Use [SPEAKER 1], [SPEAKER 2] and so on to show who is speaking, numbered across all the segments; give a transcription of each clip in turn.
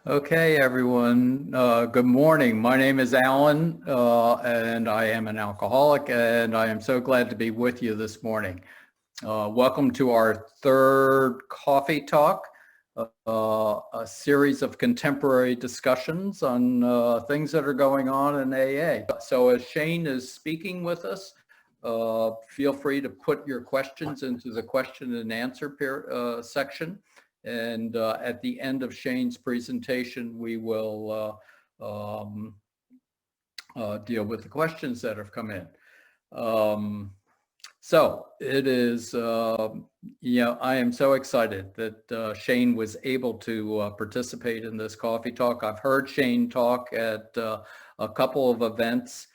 [SPEAKER 1] Okay, everyone. Good morning. My name is Alan, and I am an alcoholic, and I am so glad to be with you this morning. Welcome to our third coffee talk, a series of contemporary discussions on things that are going on in AA. So as Shane is speaking with us, feel free to put your questions into the question and answer section. And at the end of Shane's presentation, we will deal with the questions that have come in. So it is, I am so excited that Shane was able to participate in this coffee talk. I've heard Shane talk at a couple of events.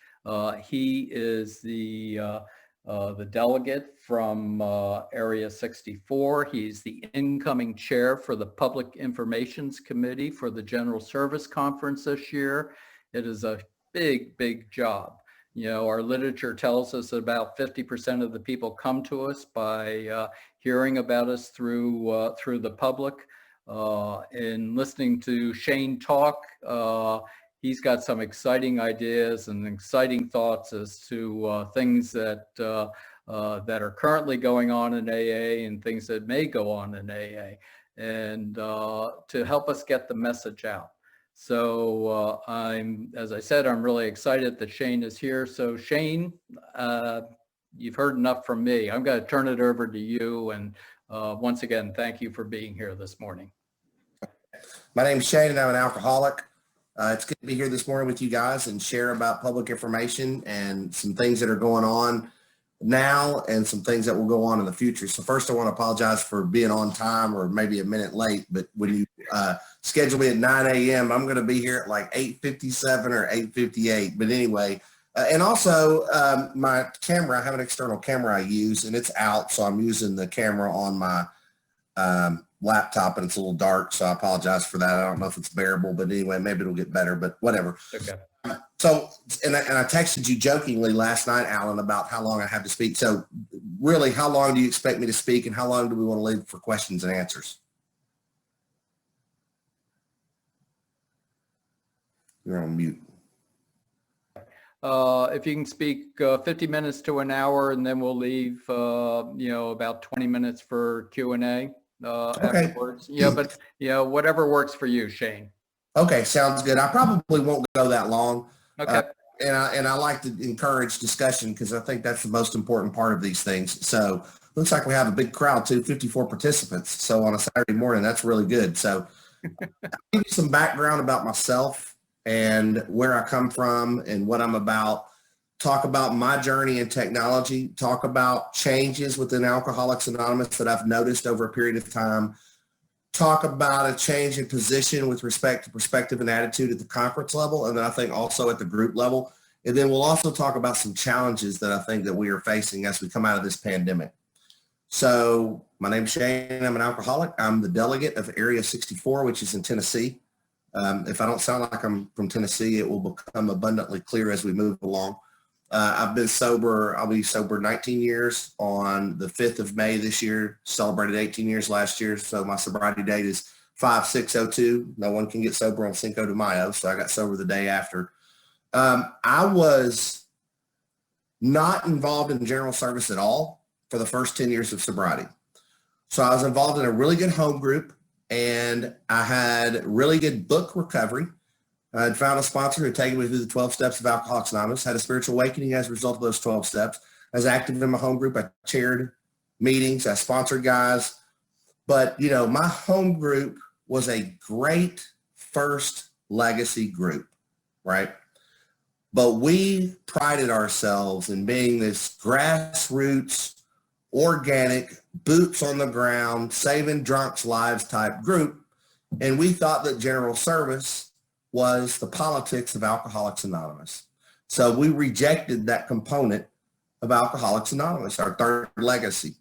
[SPEAKER 1] He is the delegate from Area 64. He's the incoming chair for the Public Informations Committee for the General Service Conference this year. It is a big, big job. Our literature tells us that about 50% of the people come to us by hearing about us through the public. In listening to Shane talk, he's got some exciting ideas and exciting thoughts as to things that are currently going on in AA and things that may go on in AA, and to help us get the message out. So as I said, I'm really excited that Shane is here. So Shane, you've heard enough from me. I'm going to turn it over to you. And once again, thank you for being here this morning.
[SPEAKER 2] My name's Shane and I'm an alcoholic. It's good to be here this morning with you guys and share about public information and some things that are going on now and some things that will go on in the future. So first I want to apologize for being on time or maybe a minute late, but when you schedule me at 9 a.m., I'm going to be here at like 8:57 or 8:58. But anyway, and also my camera, I have an external camera I use and it's out. So I'm using the camera on my laptop and it's a little dark. So I apologize for that. I don't know if it's bearable, but anyway, maybe it'll get better, but whatever.
[SPEAKER 1] Okay.
[SPEAKER 2] So, and I texted you jokingly last night, Alan, about how long I have to speak. So really, how long do you expect me to speak and how long do we want to leave for questions and answers? You're on mute.
[SPEAKER 1] If you can speak 50 minutes to an hour, and then we'll leave, about 20 minutes for Q&A afterwards. Yeah, but whatever works for you, Shane.
[SPEAKER 2] Okay, sounds good. I probably won't go that long.
[SPEAKER 1] Okay.
[SPEAKER 2] And I like to encourage discussion because I think that's the most important part of these things. So looks like we have a big crowd too, 54 participants. So on a Saturday morning, that's really good. So I'll give you some background about myself and where I come from and what I'm about. Talk about my journey in technology. Talk about changes within Alcoholics Anonymous that I've noticed over a period of time. Talk about a change in position with respect to perspective and attitude at the conference level, and then I think also at the group level. And then we'll also talk about some challenges that I think that we are facing as we come out of this pandemic. So my name's Shane. I'm an alcoholic. I'm the delegate of Area 64, which is in Tennessee. If I don't sound like I'm from Tennessee, it will become abundantly clear as we move along. I've been sober. I'll be sober 19 years on the 5th of May this year. Celebrated 18 years last year. So my sobriety date is 5/6/02. No one can get sober on Cinco de Mayo. So I got sober the day after. I was not involved in general service at all for the first 10 years of sobriety. So I was involved in a really good home group and I had really good book recovery. I had found a sponsor who had taken me through the 12 steps of Alcoholics Anonymous, had a spiritual awakening as a result of those 12 steps. I was active in my home group. I chaired meetings. I sponsored guys. But, my home group was a great first legacy group, right? But we prided ourselves in being this grassroots, organic, boots on the ground, saving drunks' lives type group. And we thought that general service was the politics of Alcoholics Anonymous. So we rejected that component of Alcoholics Anonymous, our third legacy.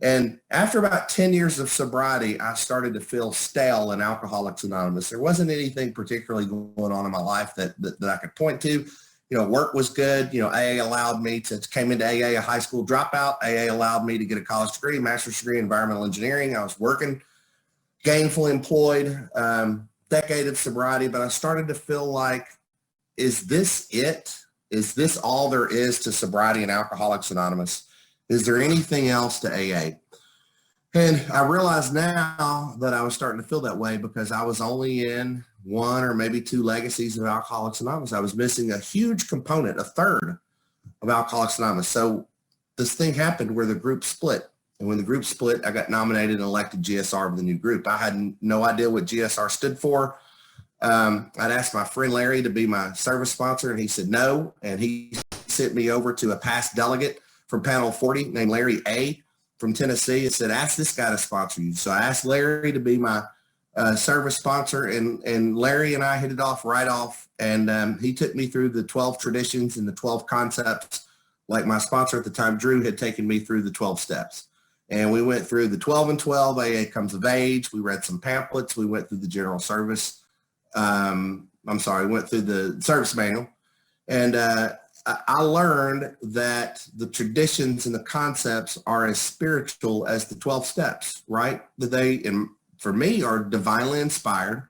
[SPEAKER 2] And after about 10 years of sobriety, I started to feel stale in Alcoholics Anonymous. There wasn't anything particularly going on in my life that I could point to. Work was good. AA allowed me to, came into AA a high school dropout. AA allowed me to get a college degree, master's degree in environmental engineering. I was working, gainfully employed, decade of sobriety, but I started to feel like, is this it? Is this all there is to sobriety and Alcoholics Anonymous? Is there anything else to AA? And I realize now that I was starting to feel that way because I was only in one or maybe two legacies of Alcoholics Anonymous. I was missing a huge component, a third of Alcoholics Anonymous. So this thing happened where the group split. And when the group split, I got nominated and elected GSR of the new group. I had no idea what GSR stood for. I'd asked my friend Larry to be my service sponsor, and he said no. And he sent me over to a past delegate from Panel 40 named Larry A. from Tennessee and said, ask this guy to sponsor you. So I asked Larry to be my service sponsor, and Larry and I hit it off right off. And he took me through the 12 traditions and the 12 concepts, like my sponsor at the time, Drew, had taken me through the 12 steps. And we went through the 12 and 12, AA Comes of Age. We read some pamphlets. We went through the general service. Went through the service manual. And I learned that the traditions and the concepts are as spiritual as the 12 steps, right? That they, and for me, are divinely inspired,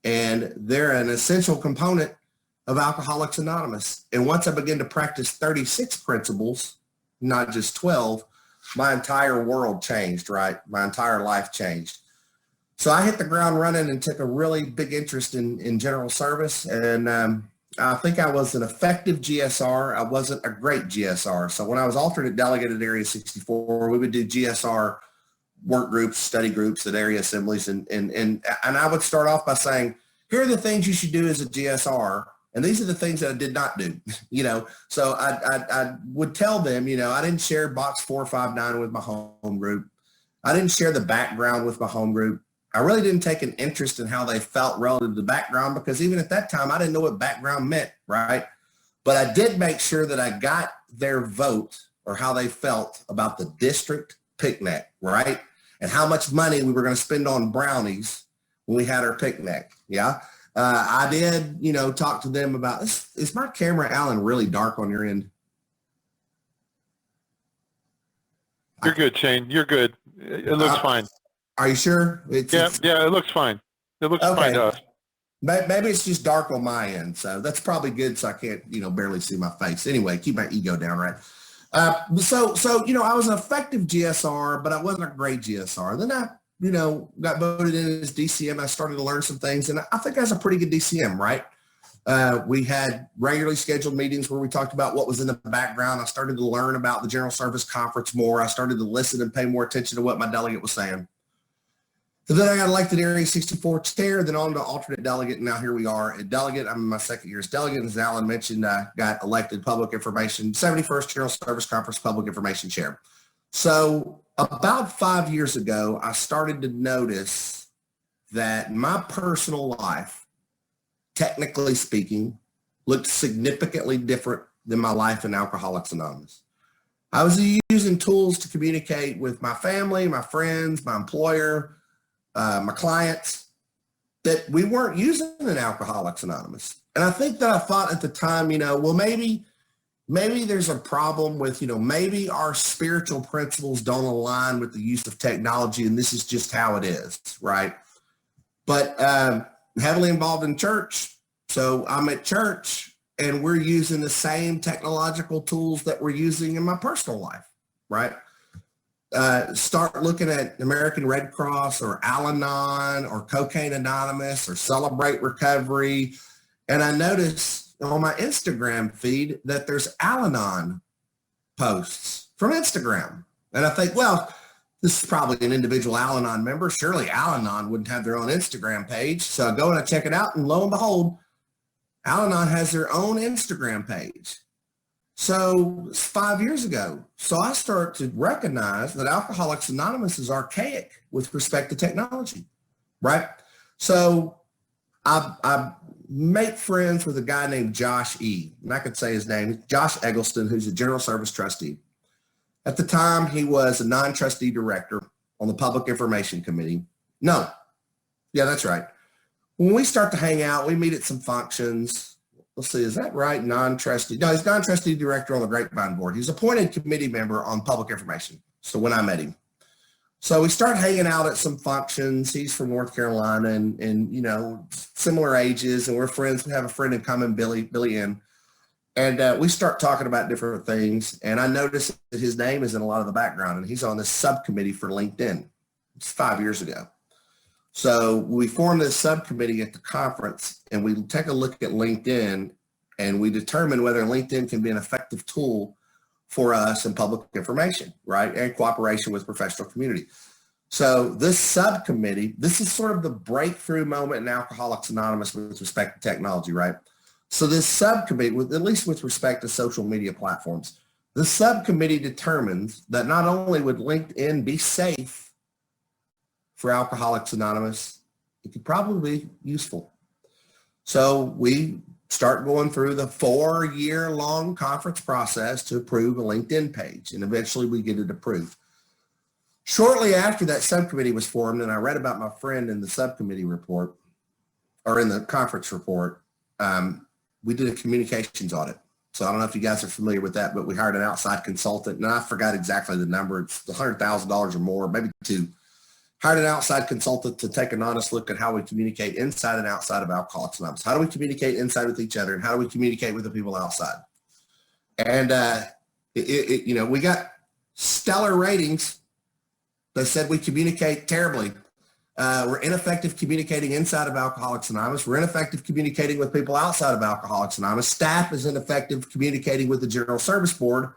[SPEAKER 2] and they're an essential component of Alcoholics Anonymous. And once I began to practice 36 principles, not just 12, my entire world changed, right? My entire life changed. So I hit the ground running and took a really big interest in general service. And I think I was an effective GSR. I wasn't a great GSR. So when I was alternate delegate at Area 64, we would do GSR work groups, study groups at area assemblies. And I would start off by saying, here are the things you should do as a GSR. And these are the things that I did not do, So I would tell them, I didn't share box 459 with my home group. I didn't share the background with my home group. I really didn't take an interest in how they felt relative to the background, because even at that time, I didn't know what background meant, right? But I did make sure that I got their vote or how they felt about the district picnic, right? And how much money we were going to spend on brownies when we had our picnic, yeah? I did, talk to them about, is my camera, Alan, really dark on your end?
[SPEAKER 3] You're good, Shane. You're good. It looks fine.
[SPEAKER 2] Are you sure?
[SPEAKER 3] Yeah, it looks fine. It looks fine to us.
[SPEAKER 2] Maybe it's just dark on my end, so that's probably good, so I can't, barely see my face. Anyway, keep my ego down, right? So I was an effective GSR, but I wasn't a great GSR. Then I got voted in as DCM. I started to learn some things, and I think I was a pretty good DCM, right? We had regularly scheduled meetings where we talked about what was in the background. I started to learn about the General Service Conference more. I started to listen and pay more attention to what my delegate was saying. So then I got elected Area 64 chair, then on to alternate delegate, and now here we are at delegate. I'm in my second year as delegate. As Alan mentioned, I got elected public information, 71st General Service Conference public information chair. So about 5 years ago, I started to notice that my personal life, technically speaking, looked significantly different than my life in Alcoholics Anonymous. I was using tools to communicate with my family, my friends, my employer, my clients, that we weren't using in Alcoholics Anonymous. And I think that I thought at the time, well, maybe there's a problem with, maybe our spiritual principles don't align with the use of technology, and this is just how it is, right? But heavily involved in church. So I'm at church, and we're using the same technological tools that we're using in my personal life, right? Start looking at American Red Cross or Al-Anon or Cocaine Anonymous or Celebrate Recovery. And I notice on my Instagram feed that there's Al-Anon posts from Instagram. And I think, well, this is probably an individual Al-Anon member. Surely Al-Anon wouldn't have their own Instagram page. So I go and I check it out, and lo and behold, Al-Anon has their own Instagram page. So it's 5 years ago. So I start to recognize that Alcoholics Anonymous is archaic with respect to technology, right? So I make friends with a guy named Josh E. And I could say his name, Josh Eggleston, who's a general service trustee. At the time, he was a non-trustee director on the Public Information Committee. No, yeah, that's right. When we start to hang out, we meet at some functions. Let's see, is that right? Non-trustee. No, he's non-trustee director on the Grapevine Board. He's appointed committee member on public information. So when I met him. So we start hanging out at some functions. He's from North Carolina and you know, similar ages, and we're friends. We have a friend in common, Billy N. And we start talking about different things. And I noticed that his name is in a lot of the background, and he's on this subcommittee for LinkedIn. It's 5 years ago. So we formed this subcommittee at the conference, and we take a look at LinkedIn, and we determine whether LinkedIn can be an effective tool for us in public information, right? And cooperation with professional community. So this subcommittee, this is sort of the breakthrough moment in Alcoholics Anonymous with respect to technology, right? So this subcommittee, at least with respect to social media platforms, the subcommittee determines that not only would LinkedIn be safe for Alcoholics Anonymous, it could probably be useful. So we start going through the 4-year-long conference process to approve a LinkedIn page, and eventually we get it approved. Shortly after that subcommittee was formed, and I read about my friend in the subcommittee report, or in the conference report, we did a communications audit. So I don't know if you guys are familiar with that, but we hired an outside consultant, and I forgot exactly the number. It's $100,000 or more, maybe two. Hired an outside consultant to take an honest look at how we communicate inside and outside of Alcoholics Anonymous. How do we communicate inside with each other, and how do we communicate with the people outside? And you know, we got stellar ratings. They said we communicate terribly. We're ineffective communicating inside of Alcoholics Anonymous. We're ineffective communicating with people outside of Alcoholics Anonymous. Staff is ineffective communicating with the General Service Board.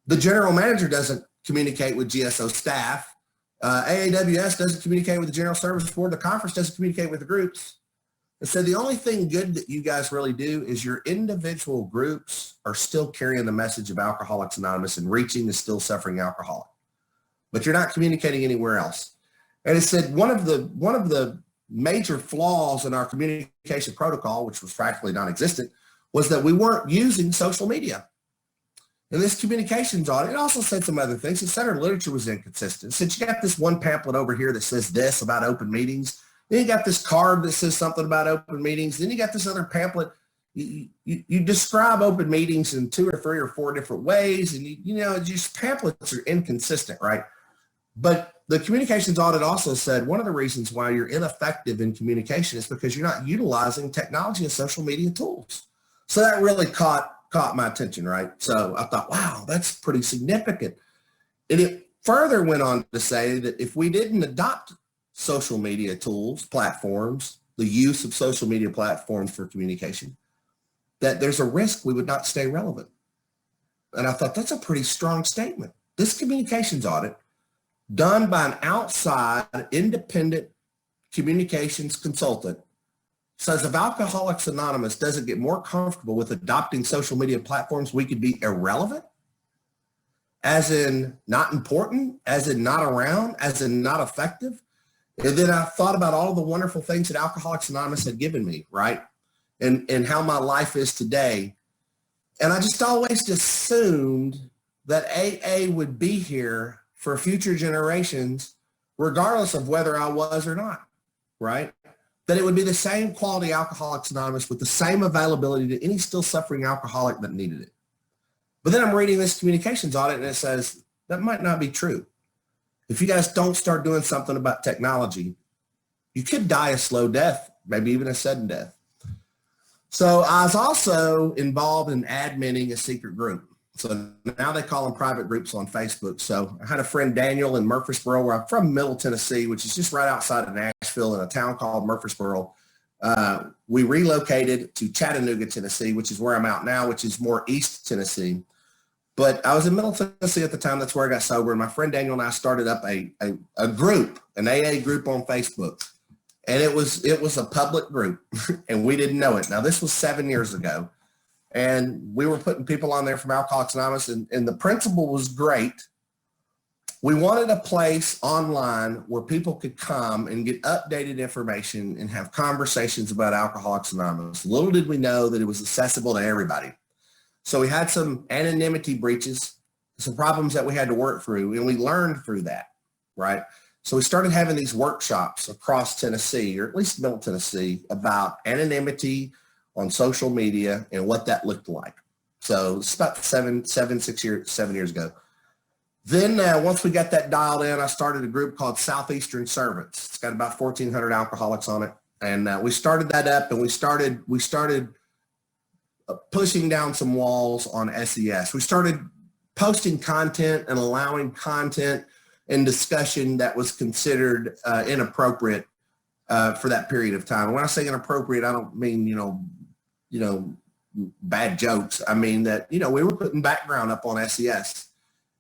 [SPEAKER 2] The general manager doesn't communicate with GSO staff. AAWS doesn't communicate with the General Service Board. The conference doesn't communicate with the groups. And so the only thing good that you guys really do is your individual groups are still carrying the message of Alcoholics Anonymous and reaching the still suffering alcoholic. But you're not communicating anywhere else. And it said one of the major flaws in our communication protocol, which was practically non-existent, was that we weren't using social media. In this communications audit, it also said some other things. It said our literature was inconsistent. Since you got this one pamphlet over here that says this about open meetings, then you got this card that says something about open meetings, then you got this other pamphlet. You describe open meetings in 2 or 3 or 4 different ways, and you know, just pamphlets are inconsistent, right? But the communications audit also said one of the reasons why you're ineffective in communication is because you're not utilizing technology and social media tools. So that really caught my attention, right? So I thought, wow, that's pretty significant. And it further went on to say that if we didn't adopt social media tools, platforms, the use of social media platforms for communication, that there's a risk we would not stay relevant. And I thought that's a pretty strong statement. This communications audit, done by an outside independent communications consultant, says if Alcoholics Anonymous doesn't get more comfortable with adopting social media platforms, we could be irrelevant, as in not important, as in not around, as in not effective. And then I thought about all the wonderful things that Alcoholics Anonymous had given me, right? And how my life is today. And I just always assumed that AA would be here for future generations, regardless of whether I was or not, right? That it would be the same quality Alcoholics Anonymous with the same availability to any still suffering alcoholic that needed it. But then I'm reading this communications audit and it says that might not be true. If you guys don't start doing something about technology, you could die a slow death, maybe even a sudden death. So I was also involved in adminning a secret group. So now they call them private groups on Facebook. So I had a friend, Daniel, in Murfreesboro, where I'm from, Middle Tennessee, which is just right outside of Nashville in a town called Murfreesboro. We relocated to Chattanooga, Tennessee, which is where I'm at now, which is more East Tennessee. But I was in Middle Tennessee at the time. That's where I got sober. And my friend Daniel and I started up a group, an AA group on Facebook. And it was a public group, and we didn't know it. Now, this was 7 years ago. And we were putting people on there from Alcoholics Anonymous, and the principle was great. We wanted a place online where people could come and get updated information and have conversations about Alcoholics Anonymous. Little did we know that it was accessible to everybody. So we had some anonymity breaches, some problems that we had to work through, and we learned through that, right? So we started having these workshops across Tennessee, or at least Middle Tennessee, about anonymity on social media and what that looked like. So it's about 7 years ago. Then once we got that dialed in, I started a group called Southeastern Servants. It's got about 1,400 alcoholics on it. And we started that up, and we started pushing down some walls on SES. We started posting content and allowing content and discussion that was considered inappropriate for that period of time. And when I say inappropriate, I don't mean, bad jokes. I mean that, we were putting background up on SES,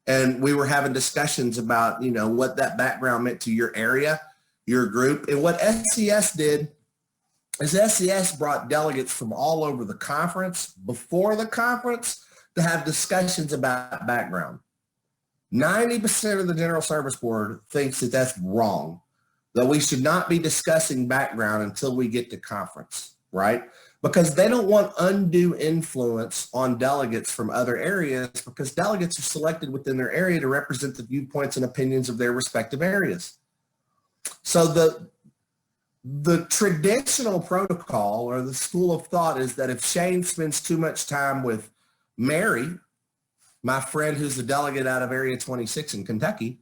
[SPEAKER 2] and we were having discussions about, what that background meant to your area, your group. And what SES did is SES brought delegates from all over the conference before the conference to have discussions about background. 90% of the General Service Board thinks that that's wrong, that we should not be discussing background until we get to conference, right? Because they don't want undue influence on delegates from other areas, because delegates are selected within their area to represent the viewpoints and opinions of their respective areas. So the traditional protocol or the school of thought is that if Shane spends too much time with Mary, my friend who's the delegate out of Area 26 in Kentucky,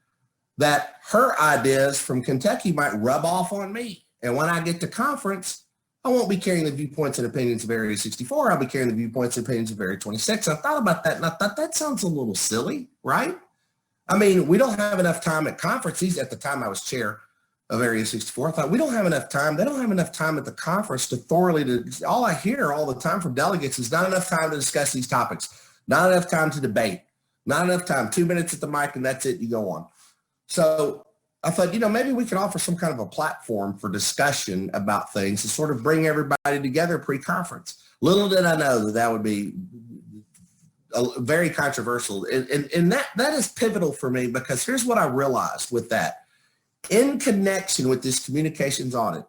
[SPEAKER 2] that her ideas from Kentucky might rub off on me. And when I get to conference, I won't be carrying the viewpoints and opinions of Area 64. I'll be carrying the viewpoints and opinions of Area 26. I thought about that, and I thought that sounds a little silly, right? I mean, we don't have enough time at conferences. At the time I was chair of Area 64, I thought we don't have enough time. They don't have enough time at the conference to thoroughly, all I hear all the time from delegates is not enough time to discuss these topics, not enough time to debate, not enough time, 2 minutes at the mic and that's it, you go on. So I thought, maybe we could offer some kind of a platform for discussion about things to sort of bring everybody together pre-conference. Little did I know that that would be very controversial. And that is pivotal for me, because here's what I realized with that. In connection with this communications audit,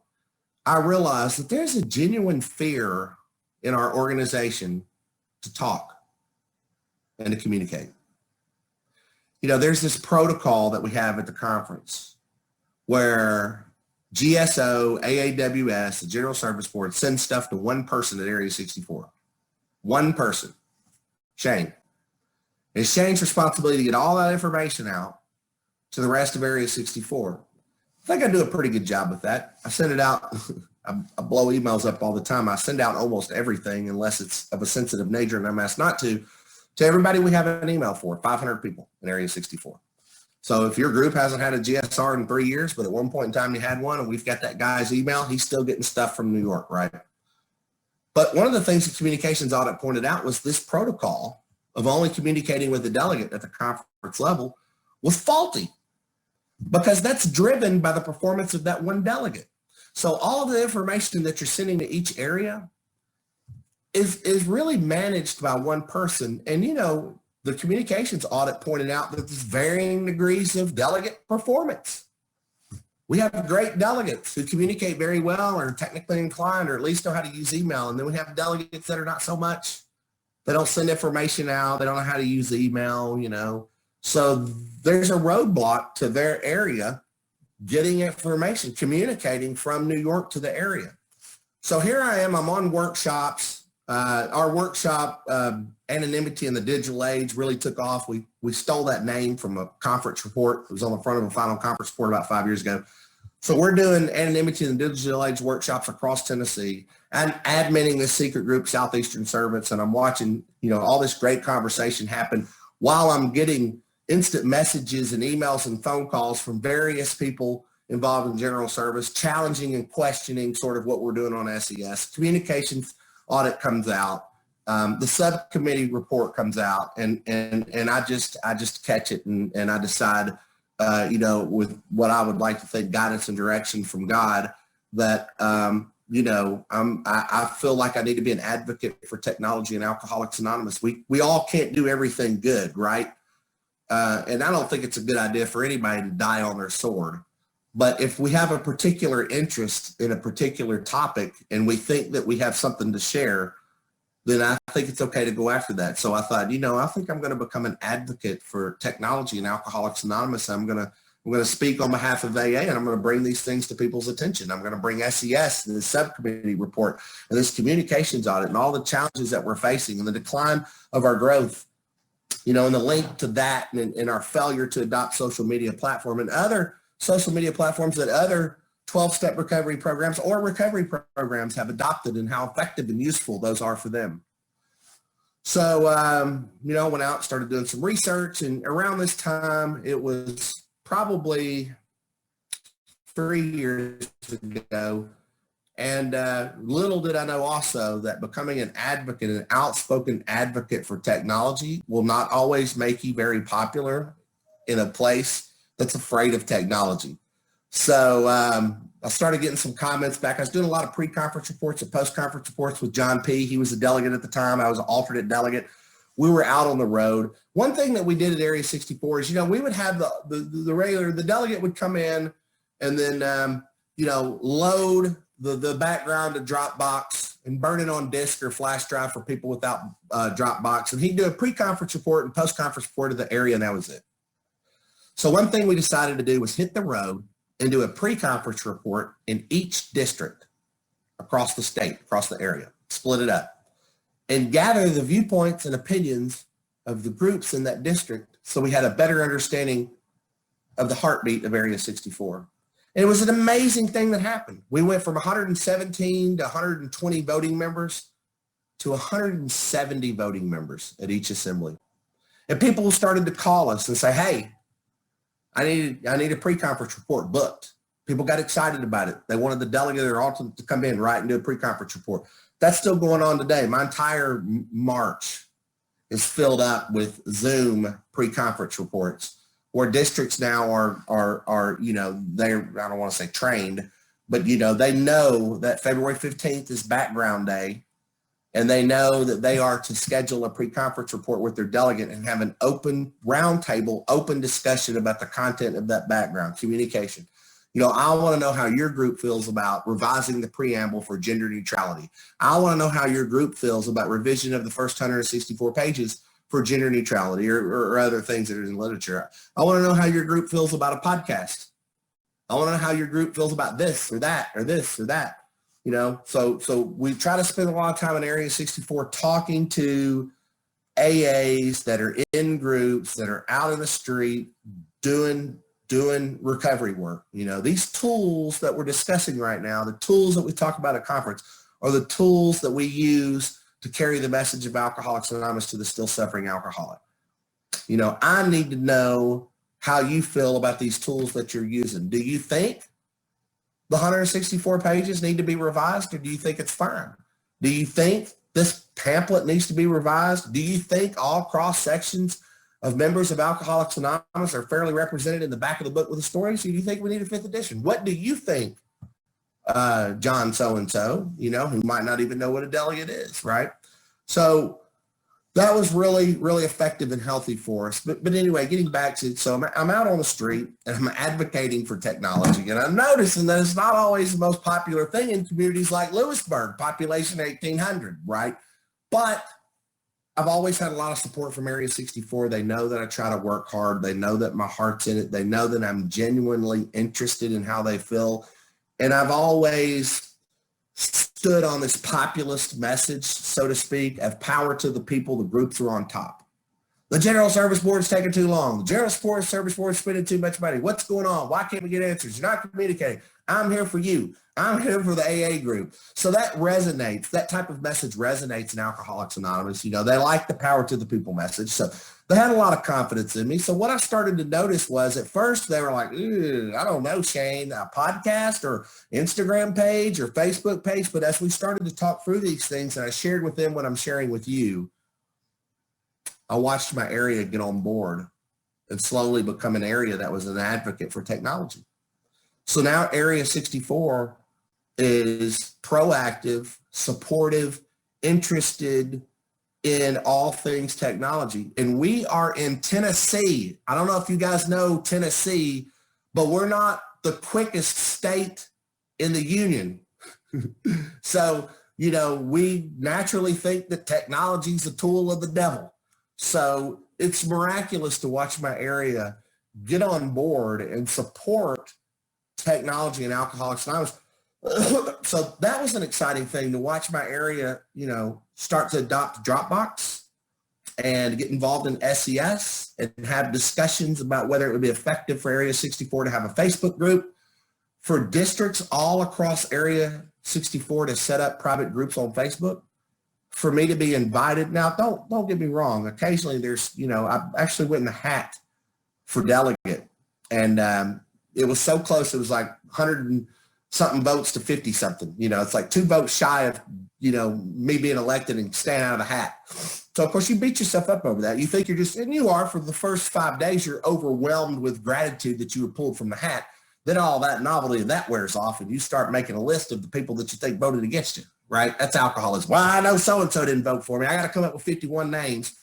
[SPEAKER 2] I realized that there's a genuine fear in our organization to talk and to communicate. There's this protocol that we have at the conference where GSO, AAWS, the General Service Board sends stuff to one person at Area 64. One person, Shane. It's Shane's responsibility to get all that information out to the rest of Area 64. I think I do a pretty good job with that. I send it out. I blow emails up all the time. I send out almost everything unless it's of a sensitive nature and I'm asked not to everybody we have an email for, 500 people in Area 64. So if your group hasn't had a GSR in 3 years, but at one point in time you had one and we've got that guy's email, he's still getting stuff from New York, right? But one of the things the communications audit pointed out was this protocol of only communicating with the delegate at the conference level was faulty, because that's driven by the performance of that one delegate. So all of the information that you're sending to each area is really managed by one person. And, the communications audit pointed out that there's varying degrees of delegate performance. We have great delegates who communicate very well, or are technically inclined, or at least know how to use email. And then we have delegates that are not so much. They don't send information out. They don't know how to use the email, So there's a roadblock to their area getting information, communicating from New York to the area. So here I am, I'm on workshops. Our workshop, Anonymity in the Digital Age, really took off. We stole that name from a conference report. It was on the front of a final conference report about 5 years ago. So we're doing Anonymity in the Digital Age workshops across Tennessee. I'm adminning this secret group, Southeastern Servants, and I'm watching, all this great conversation happen while I'm getting instant messages and emails and phone calls from various people involved in general service, challenging and questioning sort of what we're doing on SES. Communications audit comes out, the subcommittee report comes out, and I just catch it and I decide, with what I would like to think guidance and direction from God, that I feel like I need to be an advocate for technology and Alcoholics Anonymous. We all can't do everything good, right? And I don't think it's a good idea for anybody to die on their sword. But if we have a particular interest in a particular topic and we think that we have something to share, then I think it's okay to go after that. So I thought, I think I'm going to become an advocate for technology and Alcoholics Anonymous. I'm going to speak on behalf of AA, and I'm going to bring these things to people's attention. I'm going to bring SES, the subcommittee report, and this communications audit and all the challenges that we're facing and the decline of our growth and the link to that and our failure to adopt social media platform and other social media platforms that other 12-step recovery programs or recovery programs have adopted and how effective and useful those are for them. So, went out, started doing some research, and around this time, it was probably 3 years ago. And little did I know also that becoming an advocate, an outspoken advocate for technology will not always make you very popular in a place that's afraid of technology. So I started getting some comments back. I was doing a lot of pre-conference reports and post-conference reports with John P. He was a delegate at the time. I was an alternate delegate. We were out on the road. One thing that we did at Area 64 is, we would have the delegate would come in and then, load the background to Dropbox and burn it on disk or flash drive for people without Dropbox. And he'd do a pre-conference report and post-conference report of the area, and that was it. So one thing we decided to do was hit the road and do a pre-conference report in each district across the state, across the area, split it up, and gather the viewpoints and opinions of the groups in that district so we had a better understanding of the heartbeat of Area 64. And it was an amazing thing that happened. We went from 117 to 120 voting members to 170 voting members at each assembly. And people started to call us and say, hey, I need a pre-conference report booked. People got excited about it. They wanted the delegate or alternate to come in, right, and do a pre-conference report. That's still going on today. My entire March is filled up with Zoom pre-conference reports where districts now are they're, I don't want to say trained, but, they know that February 15th is background day, and they know that they are to schedule a pre-conference report with their delegate and have an open roundtable, open discussion about the content of that background, communication. I want to know how your group feels about revising the preamble for gender neutrality. I want to know how your group feels about revision of the first 164 pages for gender neutrality or other things that are in literature. I want to know how your group feels about a podcast. I want to know how your group feels about this or that or this or that. So we try to spend a lot of time in Area 64 talking to AAs that are in groups, that are out in the street doing recovery work. These tools that we're discussing right now, the tools that we talk about at conference, are the tools that we use to carry the message of Alcoholics Anonymous to the still suffering alcoholic. I need to know how you feel about these tools that you're using. Do you think the 164 pages need to be revised, or do you think it's fine? Do you think this pamphlet needs to be revised? Do you think all cross sections of members of Alcoholics Anonymous are fairly represented in the back of the book with the stories? Or do you think we need a 5th edition? What do you think, John so-and-so, who might not even know what a delegate is, right? So that was really, really effective and healthy for us. But anyway, getting back to it, so I'm out on the street and I'm advocating for technology, and I'm noticing that it's not always the most popular thing in communities like Lewisburg, population 1,800, right? But I've always had a lot of support from Area 64. They know that I try to work hard. They know that my heart's in it. They know that I'm genuinely interested in how they feel. And I've always stood on this populist message, so to speak, of power to the people, the groups are on top. The General Service Board is taking too long. The General Service Board is spending too much money. What's going on? Why can't we get answers? You're not communicating. I'm here for you. I'm here for the AA group. So that resonates. That type of message resonates in Alcoholics Anonymous. They like the power to the people message. So they had a lot of confidence in me. So what I started to notice was at first they were like, I don't know, Shane, a podcast or Instagram page or Facebook page. But as we started to talk through these things and I shared with them what I'm sharing with you, I watched my area get on board and slowly become an area that was an advocate for technology. So now Area 64 is proactive, supportive, interested in all things technology. And we are in Tennessee. I don't know if you guys know Tennessee, but we're not the quickest state in the union. So, we naturally think that technology is a tool of the devil. So it's miraculous to watch my area get on board and support technology and Alcoholics Anonymous. So that was an exciting thing to watch my area, start to adopt Dropbox and get involved in SES and have discussions about whether it would be effective for Area 64 to have a Facebook group, for districts all across Area 64 to set up private groups on Facebook, for me to be invited. Now, don't get me wrong. Occasionally there's, I actually went in the hat for delegate, and it was so close. It was like 100 and something votes to 50 something. It's like 2 votes shy of, me being elected and staying out of the hat. So of course you beat yourself up over that. You think you're just, and you are, for the first 5 days, you're overwhelmed with gratitude that you were pulled from the hat. Then all that novelty of that wears off, and you start making a list of the people that you think voted against you, right? That's alcoholism. Well, I know so-and-so didn't vote for me. I got to come up with 51 names.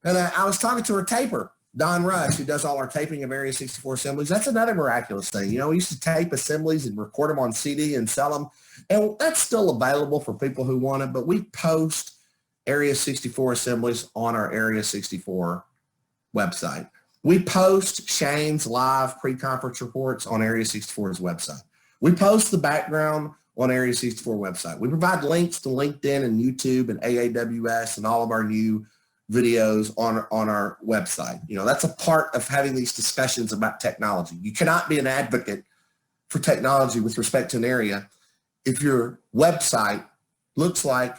[SPEAKER 2] And I was talking to her taper, Don Rush, who does all our taping of Area 64 assemblies. That's another miraculous thing. We used to tape assemblies and record them on CD and sell them. And that's still available for people who want it, but we post Area 64 assemblies on our Area 64 website. We post Shane's live pre-conference reports on Area 64's website. We post the background on Area 64 website. We provide links to LinkedIn and YouTube and AAWS and all of our new videos on our website. That's a part of having these discussions about technology. You cannot be an advocate for technology with respect to an area if your website looks like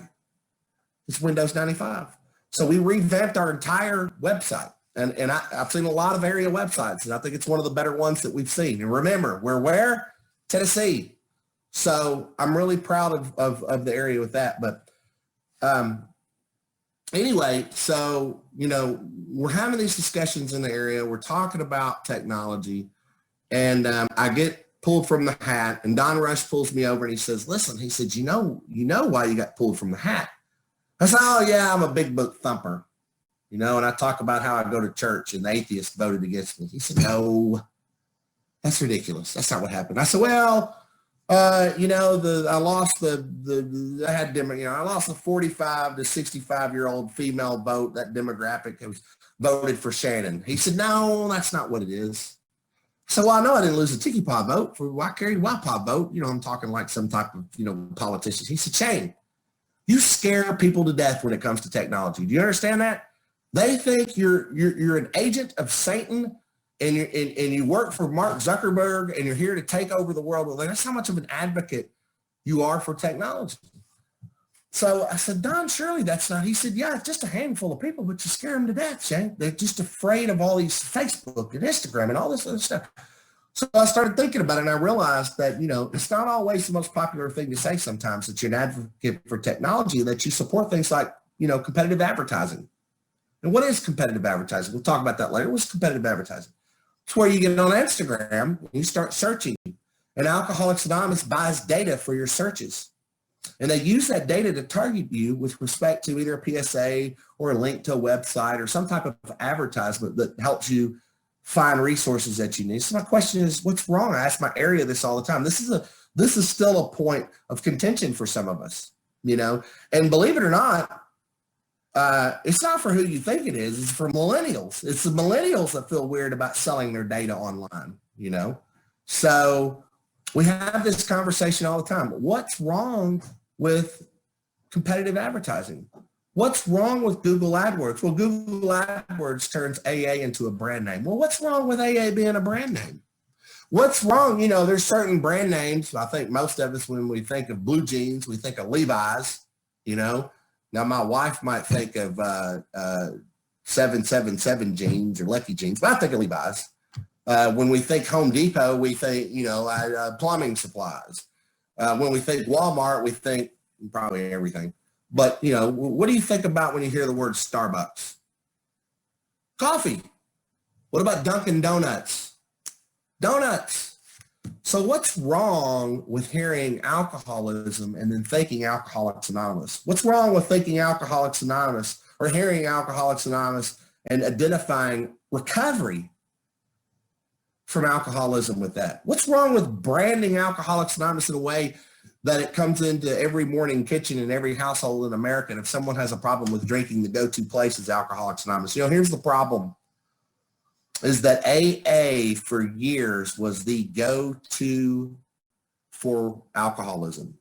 [SPEAKER 2] it's Windows 95. So we revamped our entire website. And I've seen a lot of area websites, and I think it's one of the better ones that we've seen. And remember, we're where? Tennessee. So I'm really proud of the area with that. But anyway, so, we're having these discussions in the area. We're talking about technology, and I get pulled from the hat, and Don Rush pulls me over and he says, listen, he said, you know why you got pulled from the hat? I said, oh yeah, I'm a big book thumper. And I talk about how I go to church and the atheists voted against me. He said, no, that's ridiculous. That's not what happened. I said, well, I lost I lost the 45 to 65-year-old female vote. That demographic was voted for Shannon. He said, no, that's not what it is. So, well, I know I didn't lose a Tiki Paw vote. I carried a Wild Paw vote. I'm talking like some type of, politicians. He said, Shane, you scare people to death when it comes to technology. Do you understand that? They think you're an agent of Satan, and you work for Mark Zuckerberg, and you're here to take over the world. Well, that's how much of an advocate you are for technology. So I said, Don, surely that's not. He said, yeah, it's just a handful of people, but you scare them to death, Shane. They're just afraid of all these Facebook and Instagram and all this other stuff. So I started thinking about it, and I realized that, it's not always the most popular thing to say sometimes, that you're an advocate for technology, that you support things like, competitive advertising. And what is competitive advertising? We'll talk about that later. What's competitive advertising? It's where you get on Instagram and you start searching, and Alcoholics Anonymous buys data for your searches. And they use that data to target you with respect to either a PSA or a link to a website or some type of advertisement that helps you find resources that you need. So my question is, what's wrong? I ask my area this all the time. This is still a point of contention for some of us, and believe it or not, it's not for who you think it is. It's for millennials. It's the millennials that feel weird about selling their data online, So we have this conversation all the time. What's wrong with competitive advertising? What's wrong with Google AdWords? Well, Google AdWords turns AA into a brand name. Well, what's wrong with AA being a brand name? What's wrong? There's certain brand names. I think most of us, when we think of blue jeans, we think of Levi's, Now, my wife might think of 777 jeans or Lucky jeans, but I think of Levi's. When we think Home Depot, we think, plumbing supplies. When we think Walmart, we think probably everything. But, what do you think about when you hear the word Starbucks? Coffee. What about Dunkin' Donuts? Donuts. So what's wrong with hearing alcoholism and then thinking Alcoholics Anonymous? What's wrong with thinking Alcoholics Anonymous or hearing Alcoholics Anonymous and identifying recovery from alcoholism with that? What's wrong with branding Alcoholics Anonymous in a way that it comes into every morning kitchen in every household in America? And if someone has a problem with drinking, the go-to place is Alcoholics Anonymous. Here's the problem, is that AA for years was the go-to for alcoholism.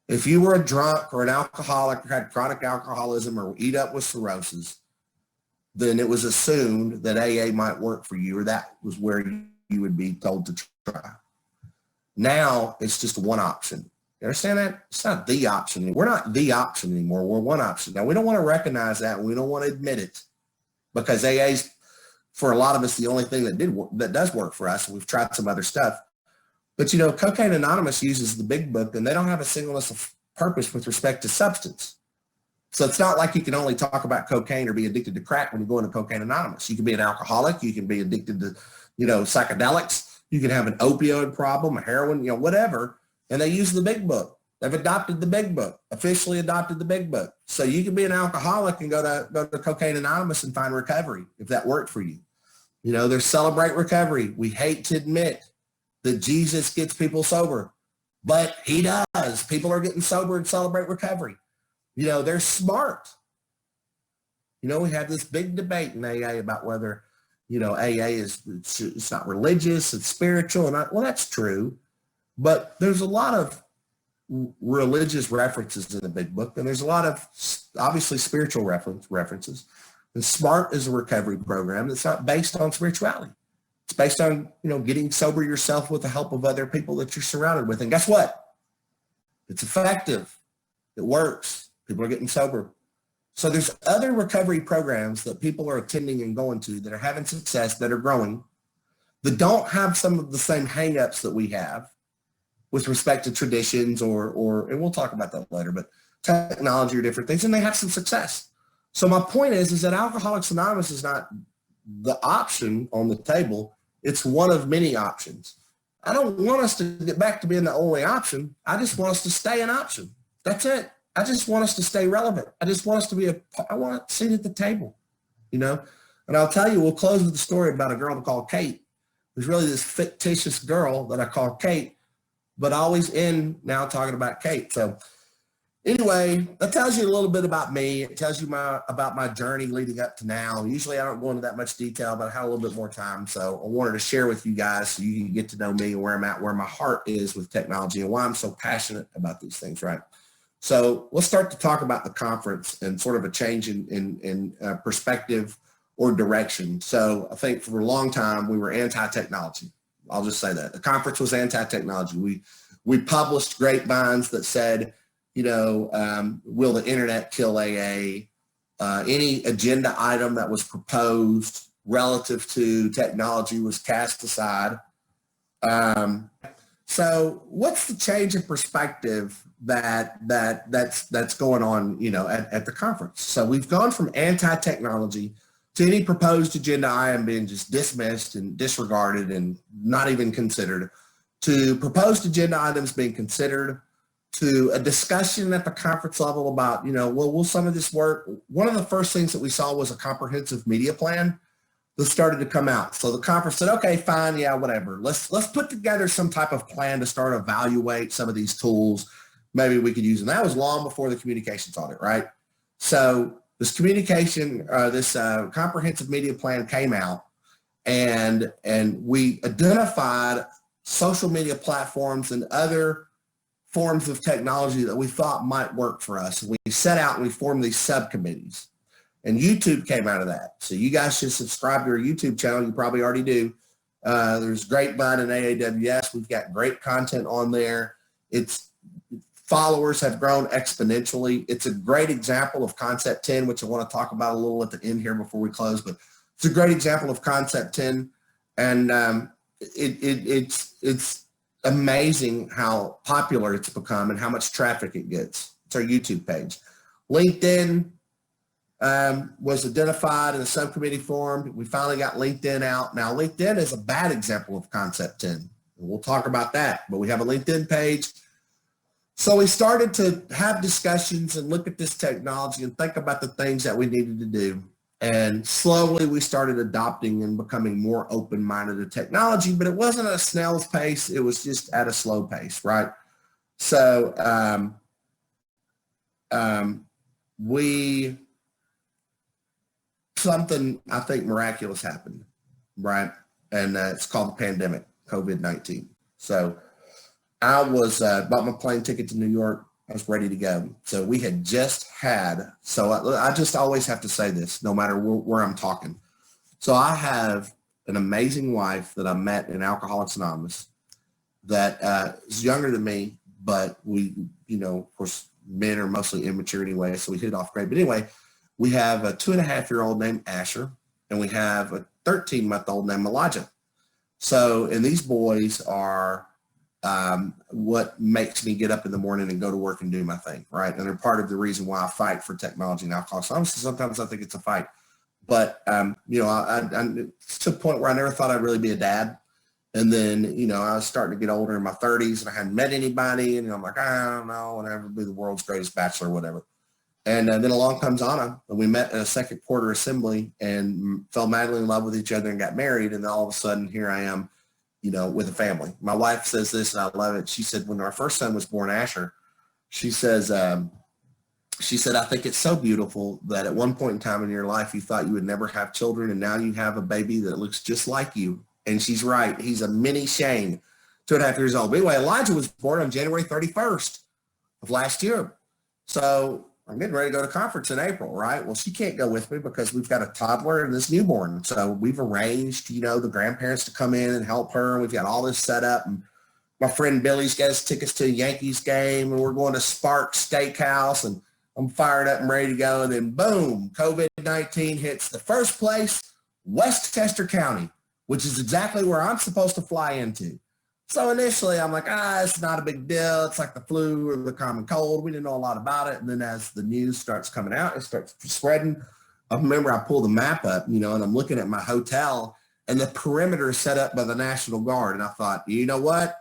[SPEAKER 2] If you were a drunk or an alcoholic or had chronic alcoholism or eat up with cirrhosis, then it was assumed that AA might work for you, or that was where you would be told to try. Now it's just one option. You understand that? It's not the option. We're not the option anymore. We're one option. Now, we don't want to recognize that, and we don't want to admit it, because AA's, for a lot of us, the only thing that does work for us. We've tried some other stuff. But, Cocaine Anonymous uses the big book, and they don't have a singleness of purpose with respect to substance. So it's not like you can only talk about cocaine or be addicted to crack when you go into Cocaine Anonymous. You can be an alcoholic. You can be addicted to, psychedelics. You can have an opioid problem, a heroin, whatever. And they use the big book. They've adopted the big book, officially adopted the big book. So you can be an alcoholic and go to Cocaine Anonymous and find recovery if that worked for you. There's Celebrate Recovery. We hate to admit that Jesus gets people sober, but he does. People are getting sober and Celebrate Recovery. They're smart. We had this big debate in AA about whether, AA it's not religious, it's spiritual. Well, that's true. But there's a lot of religious references in the big book, and there's a lot of obviously spiritual references. And SMART is a recovery program that's not based on spirituality. It's based on, getting sober yourself with the help of other people that you're surrounded with. And guess what? It's effective. It works. People are getting sober. So there's other recovery programs that people are attending and going to that are having success, that are growing, that don't have some of the same hangups that we have with respect to traditions or and we'll talk about that later, but technology or different things, and they have some success. So my point is that Alcoholics Anonymous is not the option on the table. It's one of many options. I don't want us to get back to being the only option. I just want us to stay an option. That's it. I just want us to stay relevant. I just want us to be I want to sit at the table, And I'll tell you, we'll close with a story about a girl called Kate. There's really this fictitious girl that I call Kate, but I always end now talking about Kate. So anyway, that tells you a little bit about me. It tells you about my journey leading up to now. Usually I don't go into that much detail, but I had a little bit more time. So I wanted to share with you guys so you can get to know me and where I'm at, where my heart is with technology and why I'm so passionate about these things, right? So let's start to talk about the conference and sort of a change in perspective or direction. So I think for a long time we were anti-technology. I'll just say that. The conference was anti-technology. We published grapevines that said, will the internet kill AA? Any agenda item that was proposed relative to technology was cast aside. So what's the change in perspective that's going on, at the conference? So we've gone from anti-technology to any proposed agenda item being just dismissed and disregarded and not even considered, to proposed agenda items being considered, to a discussion at the conference level about, will some of this work? One of the first things that we saw was a comprehensive media plan that started to come out. So the conference said, okay, fine, yeah, whatever. Let's put together some type of plan to start evaluate some of these tools. Maybe we could use them. That was long before the communications audit, right? So this comprehensive media plan came out, and we identified social media platforms and other forms of technology that we thought might work for us. We set out and we formed these subcommittees, and YouTube came out of that. So you guys should subscribe to our YouTube channel. You probably already do. There's Grapevine and AAWS. We've got great content on there. Followers have grown exponentially. It's a great example of Concept 10, which I want to talk about a little at the end here before we close, but it's a great example of Concept 10. And it's amazing how popular it's become and how much traffic it gets. It's our YouTube page. LinkedIn was identified and a subcommittee formed. We finally got LinkedIn out. Now, LinkedIn is a bad example of Concept 10. And we'll talk about that, but we have a LinkedIn page. So we started to have discussions and look at this technology and think about the things that we needed to do. And slowly we started adopting and becoming more open-minded to technology, but it wasn't at a snail's pace. It was just at a slow pace, right? So something I think miraculous happened, right? And it's called the pandemic, COVID-19. So I bought my plane ticket to New York I was ready to go. So we had just had, so I just always have to say this, no matter where I'm talking. So I have an amazing wife that I met in Alcoholics Anonymous that is younger than me, but we, of course, men are mostly immature anyway, so we hit it off great. But anyway, we have a 2.5-year-old named Asher, and we have a 13-month-old named Elijah. So, and these boys are what makes me get up in the morning and go to work and do my thing, right? And they're part of the reason why I fight for technology and alcohol. So sometimes I think it's a fight. But, I to a point where I never thought I'd really be a dad. And then, I was starting to get older in my 30s and I hadn't met anybody. And I'm like, I don't know, I'll never be the world's greatest bachelor or whatever. And then along comes Anna, and we met at a second quarter assembly and fell madly in love with each other and got married. And then all of a sudden, here I am, with a family. My wife says this, and I love it. She said, when our first son was born, Asher, she said, I think it's so beautiful that at one point in time in your life, you thought you would never have children, and now you have a baby that looks just like you. And she's right. He's a mini Shane, 2.5 years old. But anyway, Elijah was born on January 31st of last year. So I'm getting ready to go to conference in April, right? Well, she can't go with me because we've got a toddler and this newborn. So we've arranged, the grandparents to come in and help her. We've got all this set up. And my friend Billy's got us tickets to a Yankees game, and we're going to Sparks Steakhouse, and I'm fired up and ready to go. And then boom, COVID-19 hits the first place, Westchester County, which is exactly where I'm supposed to fly into. So initially I'm like, it's not a big deal. It's like the flu or the common cold. We didn't know a lot about it. And then as the news starts coming out, it starts spreading. I remember I pulled the map up, and I'm looking at my hotel, and the perimeter is set up by the National Guard. And I thought, you know what?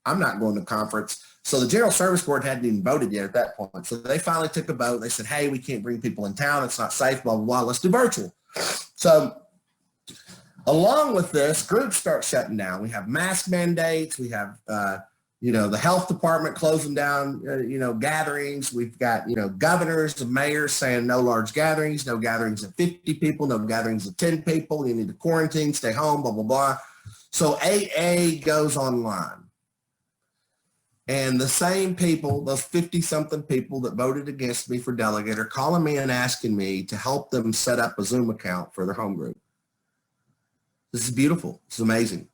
[SPEAKER 2] I'm not going to conference. So the General Service Board hadn't even voted yet at that point. So they finally took a vote. They said, hey, we can't bring people in town. It's not safe, blah, blah, blah. Let's do virtual. So along with this, groups start shutting down. We have mask mandates. We have, the health department closing down, gatherings. We've got, governors and mayors saying no large gatherings, no gatherings of 50 people, no gatherings of 10 people. You need to quarantine, stay home, blah, blah, blah. So AA goes online. And the same people, those 50-something people that voted against me for delegate, are calling me and asking me to help them set up a Zoom account for their home group. This is beautiful. It's amazing.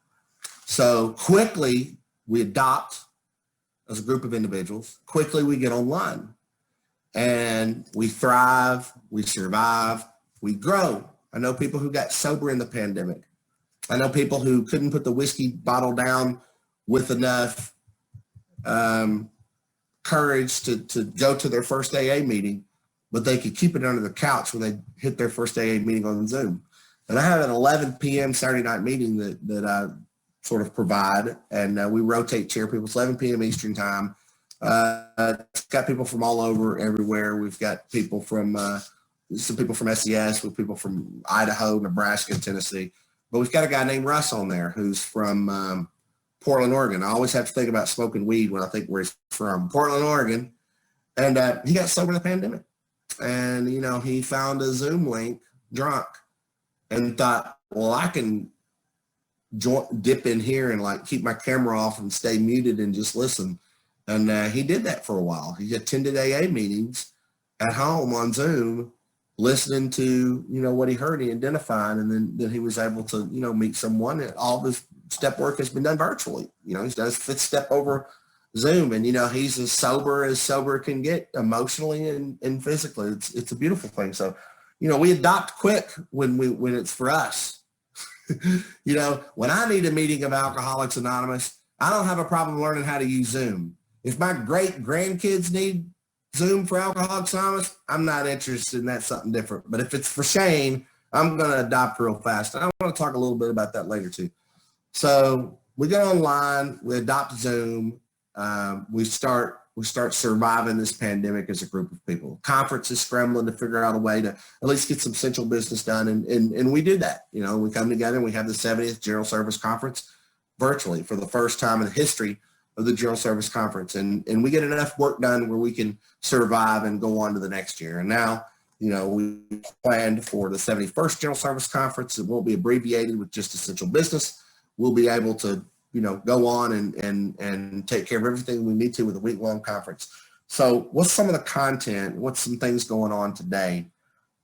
[SPEAKER 2] So quickly we adopt as a group of individuals. Quickly we get online. And we thrive, we survive, we grow. I know people who got sober in the pandemic. I know people who couldn't put the whiskey bottle down with enough courage to go to their first AA meeting, but they could keep it under the couch when they hit their first AA meeting on Zoom. And I have an 11 p.m. Saturday night meeting that I sort of provide, and we rotate chair people. It's 11 p.m. Eastern time. It's got people from all over, everywhere. We've got people from some people from SES, with people from Idaho, Nebraska, Tennessee. But we've got a guy named Russ on there who's from Portland, Oregon. I always have to think about smoking weed when I think where he's from. Portland, Oregon. And he got sober in the pandemic. And, he found a Zoom link drunk and thought, well, I can dip in here and like keep my camera off and stay muted and just listen. And he did that for a while. He attended AA meetings at home on Zoom, listening to, what he heard, he identified, and then he was able to, meet someone. And all of his step work has been done virtually. He's done his 5th step over Zoom, and, he's as sober can get emotionally and physically. It's a beautiful thing. So, we adopt quick when it's for us. When I need a meeting of Alcoholics Anonymous, I don't have a problem learning how to use Zoom. If my great grandkids need Zoom for Alcoholics Anonymous, I'm not interested in that, something different. But if it's for Shane, I'm going to adopt real fast. And I want to talk a little bit about that later too. So we go online, we adopt Zoom, we start surviving this pandemic as a group of people. Conference is scrambling to figure out a way to at least get some essential business done. And we do that. We come together and we have the 70th General Service Conference virtually for the first time in the history of the General Service Conference. And we get enough work done where we can survive and go on to the next year. And now, we planned for the 71st General Service Conference. It won't be abbreviated with just essential business. We'll be able to, go on and take care of everything we need to with a week-long conference. So what's some of the content? What's some things going on today?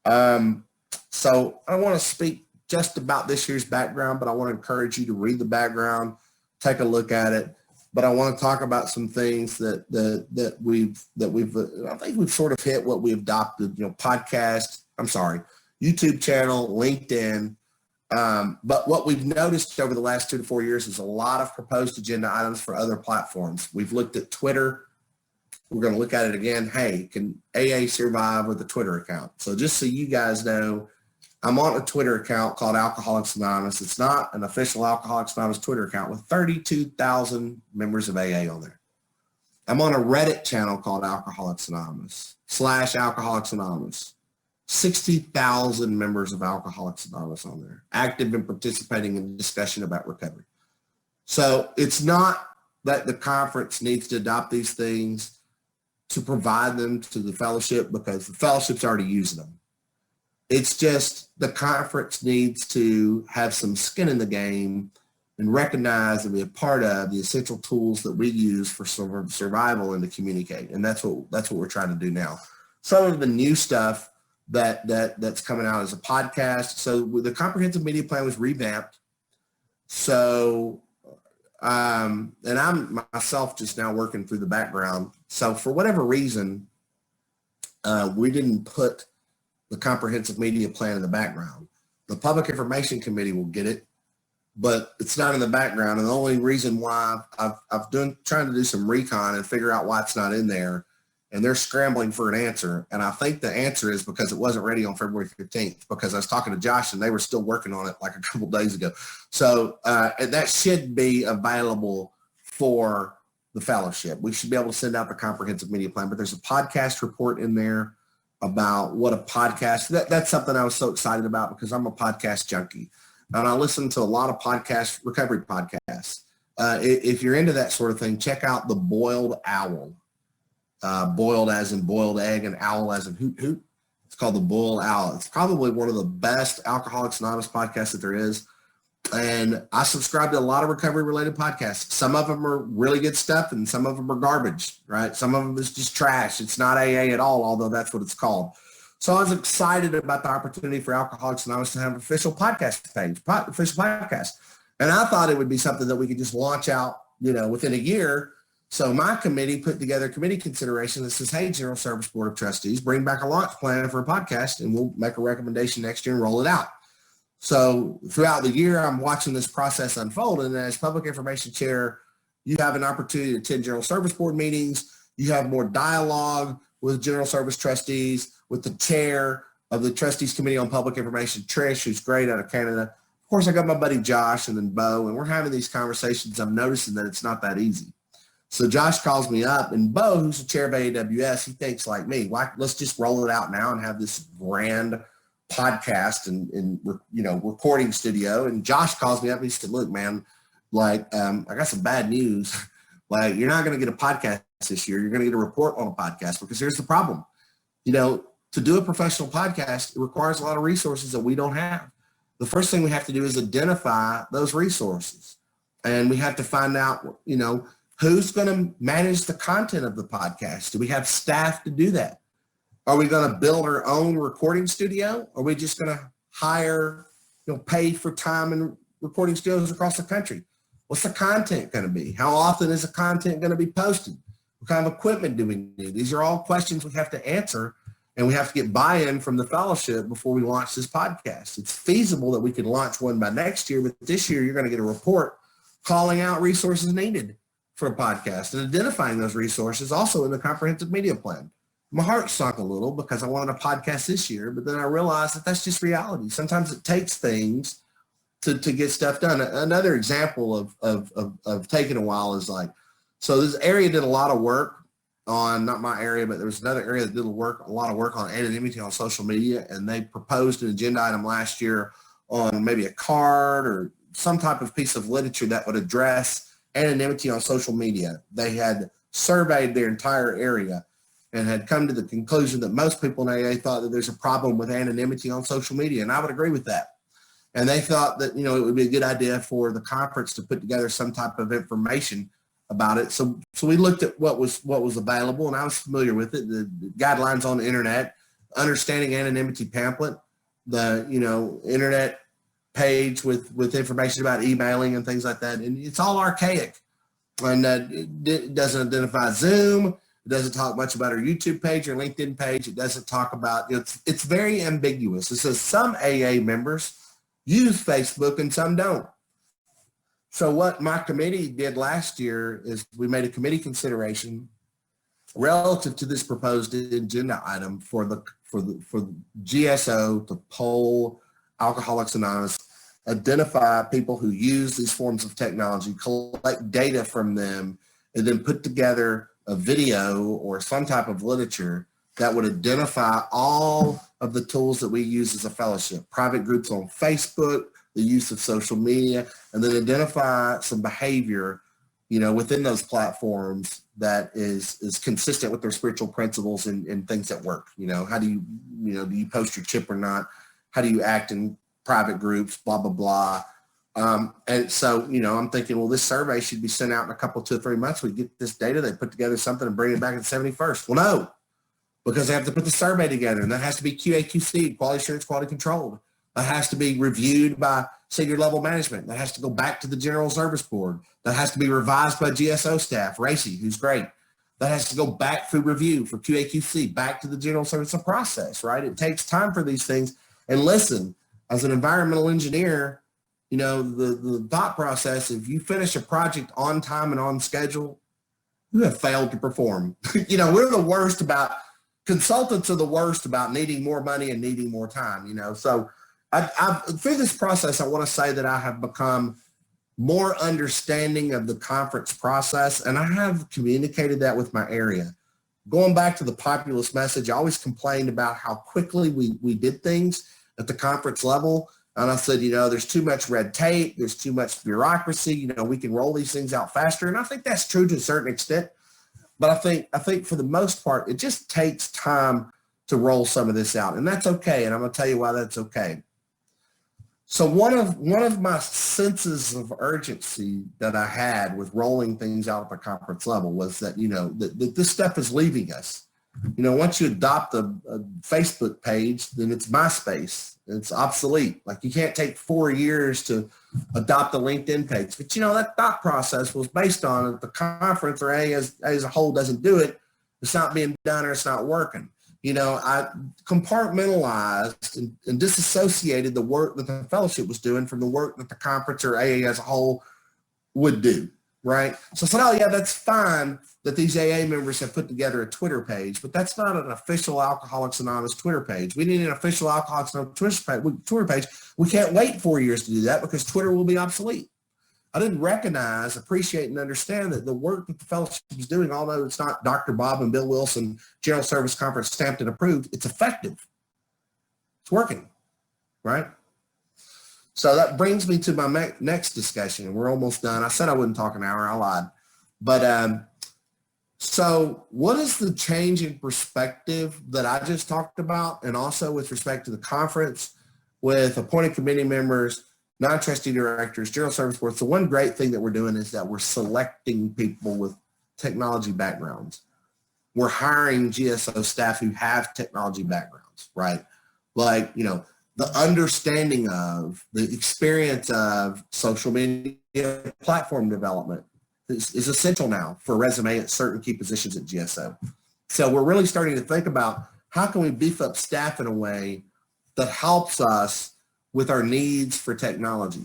[SPEAKER 2] So I don't want to speak just about this year's background, but I want to encourage you to read the background, take a look at it. But I want to talk about some things that we've I think we've sort of hit what we adopted, YouTube channel, LinkedIn. But what we've noticed over the last 2 to 4 years is a lot of proposed agenda items for other platforms. We've looked at Twitter. We're going to look at it again. Hey, can AA survive with a Twitter account? So just so you guys know, I'm on a Twitter account called Alcoholics Anonymous. It's not an official Alcoholics Anonymous Twitter account with 32,000 members of AA on there. I'm on a Reddit channel called Alcoholics Anonymous /Alcoholics Anonymous. 60,000 members of Alcoholics Anonymous on there, active and participating in discussion about recovery. So it's not that the conference needs to adopt these things to provide them to the fellowship because the fellowship's already using them. It's just the conference needs to have some skin in the game and recognize and be a part of the essential tools that we use for survival and to communicate. And that's what we're trying to do now. Some of the new stuff that's coming out as a podcast. So the comprehensive media plan was revamped. So, and I'm myself just now working through the background. So for whatever reason, we didn't put the comprehensive media plan in the background. The Public Information Committee will get it, but it's not in the background. And the only reason why I've trying to do some recon and figure out why it's not in there, and they're scrambling for an answer. And I think the answer is because it wasn't ready on February 15th, because I was talking to Josh and they were still working on it like a couple days ago. So that should be available for the fellowship. We should be able to send out the comprehensive media plan, but there's a podcast report in there about what a podcast, that's something I was so excited about because I'm a podcast junkie and I listen to a lot of recovery podcasts. If you're into that sort of thing, check out The Boiled Owl. Boiled as in boiled egg and owl as in hoot hoot. It's called The Boiled Owl. It's probably one of the best Alcoholics Anonymous podcasts that there is. And I subscribe to a lot of recovery related podcasts. Some of them are really good stuff and some of them are garbage, right? Some of them is just trash. It's not AA at all, although that's what it's called. So I was excited about the opportunity for Alcoholics Anonymous to have an official podcast page, official podcast. And I thought it would be something that we could just launch out, within a year. So my committee put together a committee consideration that says, hey, General Service Board of Trustees, bring back a launch plan for a podcast and we'll make a recommendation next year and roll it out. So throughout the year, I'm watching this process unfold. And as public information chair, you have an opportunity to attend General Service Board meetings. You have more dialogue with General Service trustees, with the chair of the Trustees Committee on Public Information, Trish, who's great out of Canada. Of course, I got my buddy Josh and then Bo, and we're having these conversations. I'm noticing that it's not that easy. So Josh calls me up, and Bo, who's the chair of AAWS, he thinks like me, let's just roll it out now and have this grand podcast and recording studio. And Josh calls me up and he said, look, man, I got some bad news. You're not going to get a podcast this year. You're going to get a report on a podcast because here's the problem. To do a professional podcast, it requires a lot of resources that we don't have. The first thing we have to do is identify those resources. And we have to find out, who's going to manage the content of the podcast? Do we have staff to do that? Are we going to build our own recording studio? Are we just going to hire, pay for time in recording studios across the country? What's the content going to be? How often is the content going to be posted? What kind of equipment do we need? These are all questions we have to answer, and we have to get buy-in from the fellowship before we launch this podcast. It's feasible that we could launch one by next year, but this year you're going to get a report calling out resources needed for a podcast and identifying those resources also in the comprehensive media plan. My heart sunk a little because I wanted a podcast this year, but then I realized that that's just reality. Sometimes it takes things to get stuff done. Another example of taking a while is so this area did a lot of work on, not my area, but there was another area that did a lot of work on anonymity on social media, and they proposed an agenda item last year on maybe a card or some type of piece of literature that would address anonymity on social media. They had surveyed their entire area and had come to the conclusion that most people in AA thought that there's a problem with anonymity on social media, and I would agree with that. And they thought that, it would be a good idea for the conference to put together some type of information about it. So we looked at what was available, and I was familiar with it. The guidelines on the internet, understanding anonymity pamphlet, the internet page with information about emailing and things like that, and it's all archaic. And it doesn't identify Zoom. It doesn't talk much about our YouTube page or LinkedIn page. It doesn't talk about, it's very ambiguous. It says some AA members use Facebook and some don't. So what my committee did last year is we made a committee consideration relative to this proposed agenda item for GSO to poll Alcoholics Anonymous, identify people who use these forms of technology, collect data from them, and then put together a video or some type of literature that would identify all of the tools that we use as a fellowship, private groups on Facebook, the use of social media, and then identify some behavior, within those platforms that is consistent with their spiritual principles and things that work. How do you, do you post your chip or not? How do you act in private groups, blah, blah, blah. And so, I'm thinking, well, this survey should be sent out in a couple, 2 or 3 months. We get this data, they put together something and bring it back in the 71st. Well, no, because they have to put the survey together, and that has to be QA/QC, quality assurance, quality controlled. That has to be reviewed by senior level management. That has to go back to the General Service Board. That has to be revised by GSO staff, Racy, who's great. That has to go back through review for QA/QC, back to the General Service process, right? It takes time for these things. And listen, as an environmental engineer, the thought process, if you finish a project on time and on schedule, you have failed to perform. We're the worst about, consultants are the worst about needing more money and needing more time, So through this process, I want to say that I have become more understanding of the conference process, and I have communicated that with my area. Going back to the populist message, I always complained about how quickly we did things at the conference level. And I said, there's too much red tape, there's too much bureaucracy, we can roll these things out faster. And I think that's true to a certain extent. But I think for the most part, it just takes time to roll some of this out. And that's okay. And I'm going to tell you why that's okay. So one of my senses of urgency that I had with rolling things out at the conference level was that, that this stuff is leaving us. Once you adopt a Facebook page, then it's MySpace. It's obsolete. Like, you can't take 4 years to adopt a LinkedIn page. But, that thought process was based on if the conference or as a whole doesn't do it, it's not being done or it's not working. I compartmentalized and disassociated the work that the fellowship was doing from the work that the conference or AA as a whole would do, right? So I said, oh yeah, that's fine that these AA members have put together a Twitter page, but that's not an official Alcoholics Anonymous Twitter page. We need an official Alcoholics Anonymous Twitter page. We can't wait 4 years to do that because Twitter will be obsolete. I didn't recognize, appreciate, and understand that the work that the fellowship is doing, although it's not Dr. Bob and Bill Wilson General Service Conference stamped and approved, it's effective. It's working, right? So that brings me to my next discussion, and we're almost done. I said I wouldn't talk an hour, I lied. But so what is the change in perspective that I just talked about, and also with respect to the conference with appointed committee members, non-trustee directors, general service boards? So one great thing that we're doing is that we're selecting people with technology backgrounds. We're hiring GSO staff who have technology backgrounds, right? Like, the understanding of, the experience of social media platform development is essential now for a resume at certain key positions at GSO. So we're really starting to think about how can we beef up staff in a way that helps us with our needs for technology.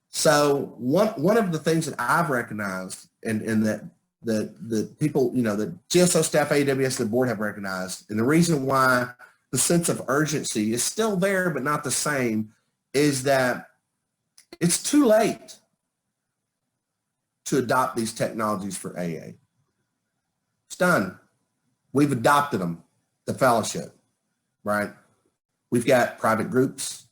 [SPEAKER 2] So one of the things that I've recognized and that people, the GSO staff, AWS, the board have recognized, and the reason why the sense of urgency is still there but not the same, is that it's too late to adopt these technologies for AA. It's done. We've adopted them, the fellowship, right? We've got private groups,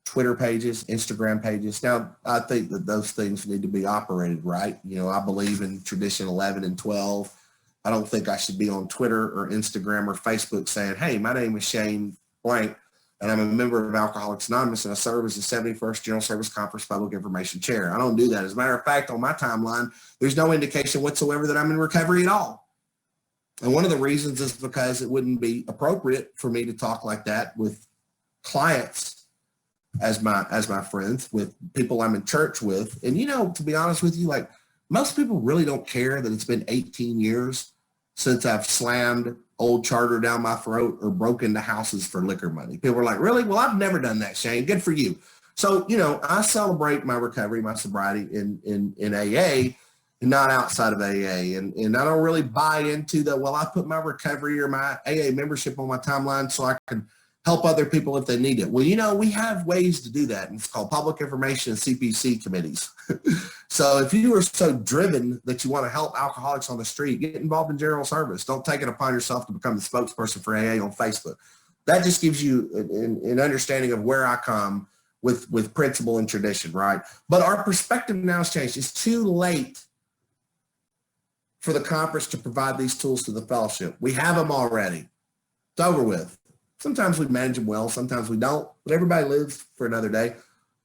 [SPEAKER 2] Twitter pages, Instagram pages. Now, I think that those things need to be operated right. I believe in tradition 11 and 12. I don't think I should be on Twitter or Instagram or Facebook saying, hey, my name is Shane blank. and I'm a member of Alcoholics Anonymous, and I serve as the 71st General Service Conference Public Information Chair. I don't do that. As a matter of fact, on my timeline, there's no indication whatsoever that I'm in recovery at all. And one of the reasons is because it wouldn't be appropriate for me to talk like that with clients as my friends, with people I'm in church with. And, to be honest with you, like, most people really don't care that it's been 18 years since I've slammed old charter down my throat or broken into houses for liquor money. People are like, really? Well, I've never done that, Shane. Good for you. So, I celebrate my recovery, my sobriety in AA and not outside of AA. And I don't really buy into the, well, I put my recovery or my AA membership on my timeline so I can help other people if they need it. Well, we have ways to do that, and it's called public information and CPC committees. So if you are so driven that you want to help alcoholics on the street, get involved in general service. Don't take it upon yourself to become the spokesperson for AA on Facebook. That just gives you an understanding of where I come with principle and tradition, right? But our perspective now has changed. It's too late for the conference to provide these tools to the fellowship. We have them already. It's over with. Sometimes we manage them well, sometimes we don't, but everybody lives for another day.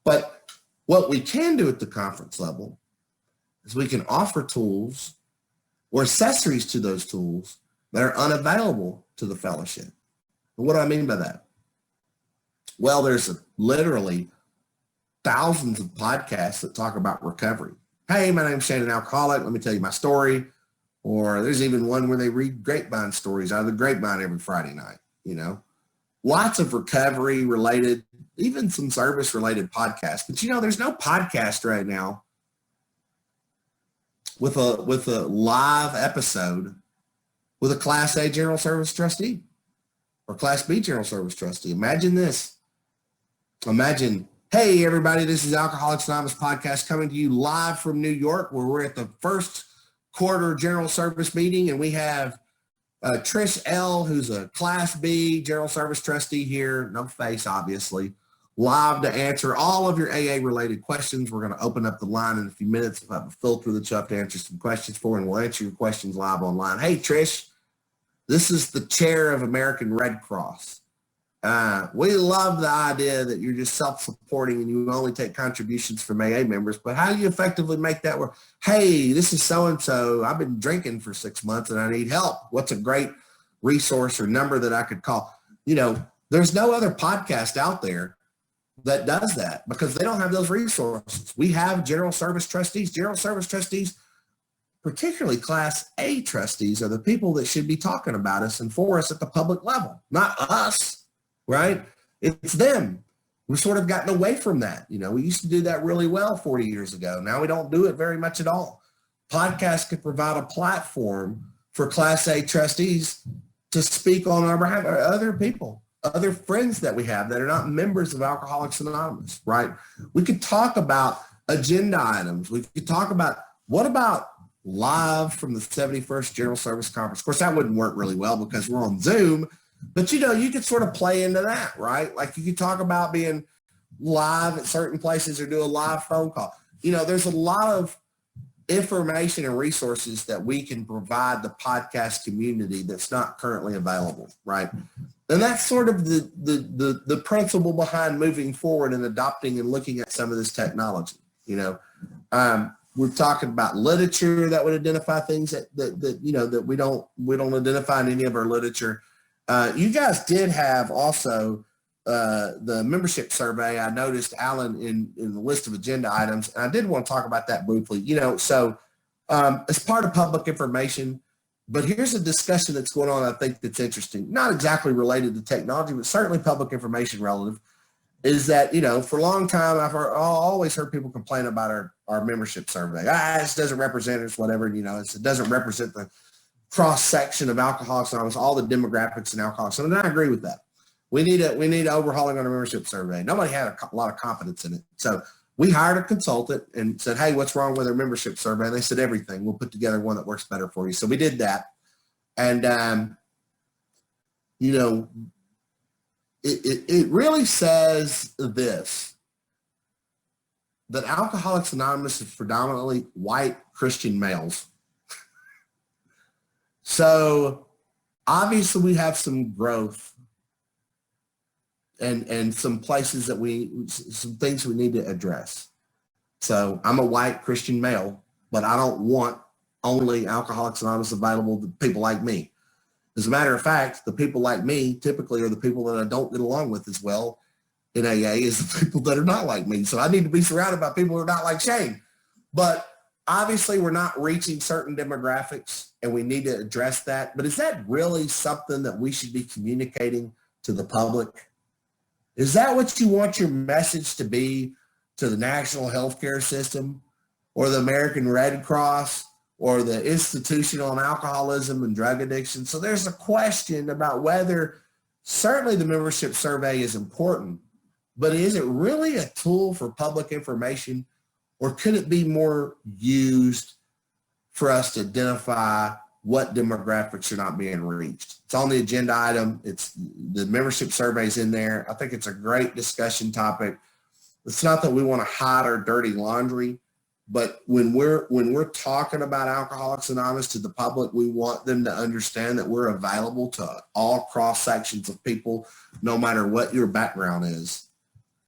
[SPEAKER 2] But what we can do at the conference level is we can offer tools or accessories to those tools that are unavailable to the fellowship. And what do I mean by that? Well, there's literally thousands of podcasts that talk about recovery. Hey, my name's Shane, an alcoholic. Let me tell you my story. Or there's even one where they read grapevine stories out of the grapevine every Friday night, Lots of recovery related, even some service related podcasts. But there's no podcast right now with a live episode with a Class A General Service trustee or Class B General Service trustee. Imagine this. Imagine, hey everybody, this is Alcoholics Anonymous podcast coming to you live from New York, where we're at the first quarter General Service meeting, and we have Trish L., who's a Class B General Service trustee here, no face, obviously, live to answer all of your AA-related questions. We're going to open up the line in a few minutes. We'll have a filter that you have to answer some questions for, and we'll answer your questions live online. Hey, Trish, this is the chair of American Red Cross. We love the idea that you're just self-supporting and you only take contributions from AA members, but how do you effectively make that work? Hey, this is so-and-so. I've been drinking for 6 months and I need help. What's a great resource or number that I could call? There's no other podcast out there that does that because they don't have those resources. We have general service trustees. General service trustees, particularly Class A trustees, are the people that should be talking about us and for us at the public level, not us. Right? It's them. We've sort of gotten away from that. We used to do that really well 40 years ago. Now we don't do it very much at all. Podcasts could provide a platform for Class A trustees to speak on our behalf, or other people, other friends that we have that are not members of Alcoholics Anonymous, right? We could talk about agenda items. We could talk about, what about live from the 71st General Service Conference? Of course, that wouldn't work really well because we're on Zoom. But, you could sort of play into that, right? Like you could talk about being live at certain places or do a live phone call. There's a lot of information and resources that we can provide the podcast community that's not currently available, right? And that's sort of the principle behind moving forward and adopting and looking at some of this technology. We're talking about literature that would identify things that we don't identify in any of our literature. You guys did have also the membership survey. I noticed, Alan, in the list of agenda items, and I did want to talk about that briefly. So as part of public information, but here's a discussion that's going on I think that's interesting, not exactly related to technology, but certainly public information relative, is that, for a long time, I've always heard people complain about our membership survey. This doesn't represent us, whatever, it doesn't represent the cross-section of Alcoholics Anonymous, all the demographics in Alcoholics. And I agree with that. We need overhauling on a membership survey. Nobody had a lot of confidence in it. So we hired a consultant and said, hey, what's wrong with our membership survey? And they said, everything. We'll put together one that works better for you. So we did that. And, it really says this, that Alcoholics Anonymous is predominantly white Christian males. So obviously we have some growth and some places some things we need to address. So I'm a white Christian male, but I don't want only Alcoholics Anonymous available to people like me. As a matter of fact, the people like me typically are the people that I don't get along with as well in AA as the people that are not like me. So I need to be surrounded by people who are not like Shane. But obviously we're not reaching certain demographics and we need to address that. But is that really something that we should be communicating to the public? Is that what you want your message to be to the national healthcare system or the American Red Cross or the Institution on Alcoholism and Drug Addiction? So there's a question about whether certainly the membership survey is important, but is it really a tool for public information, or could it be more used for us to identify what demographics are not being reached? It's on the agenda item. It's the membership surveys in there. I think it's a great discussion topic. It's not that we want to hide our dirty laundry, but when we're talking about Alcoholics Anonymous to the public, we want them to understand that we're available to all cross sections of people, no matter what your background is.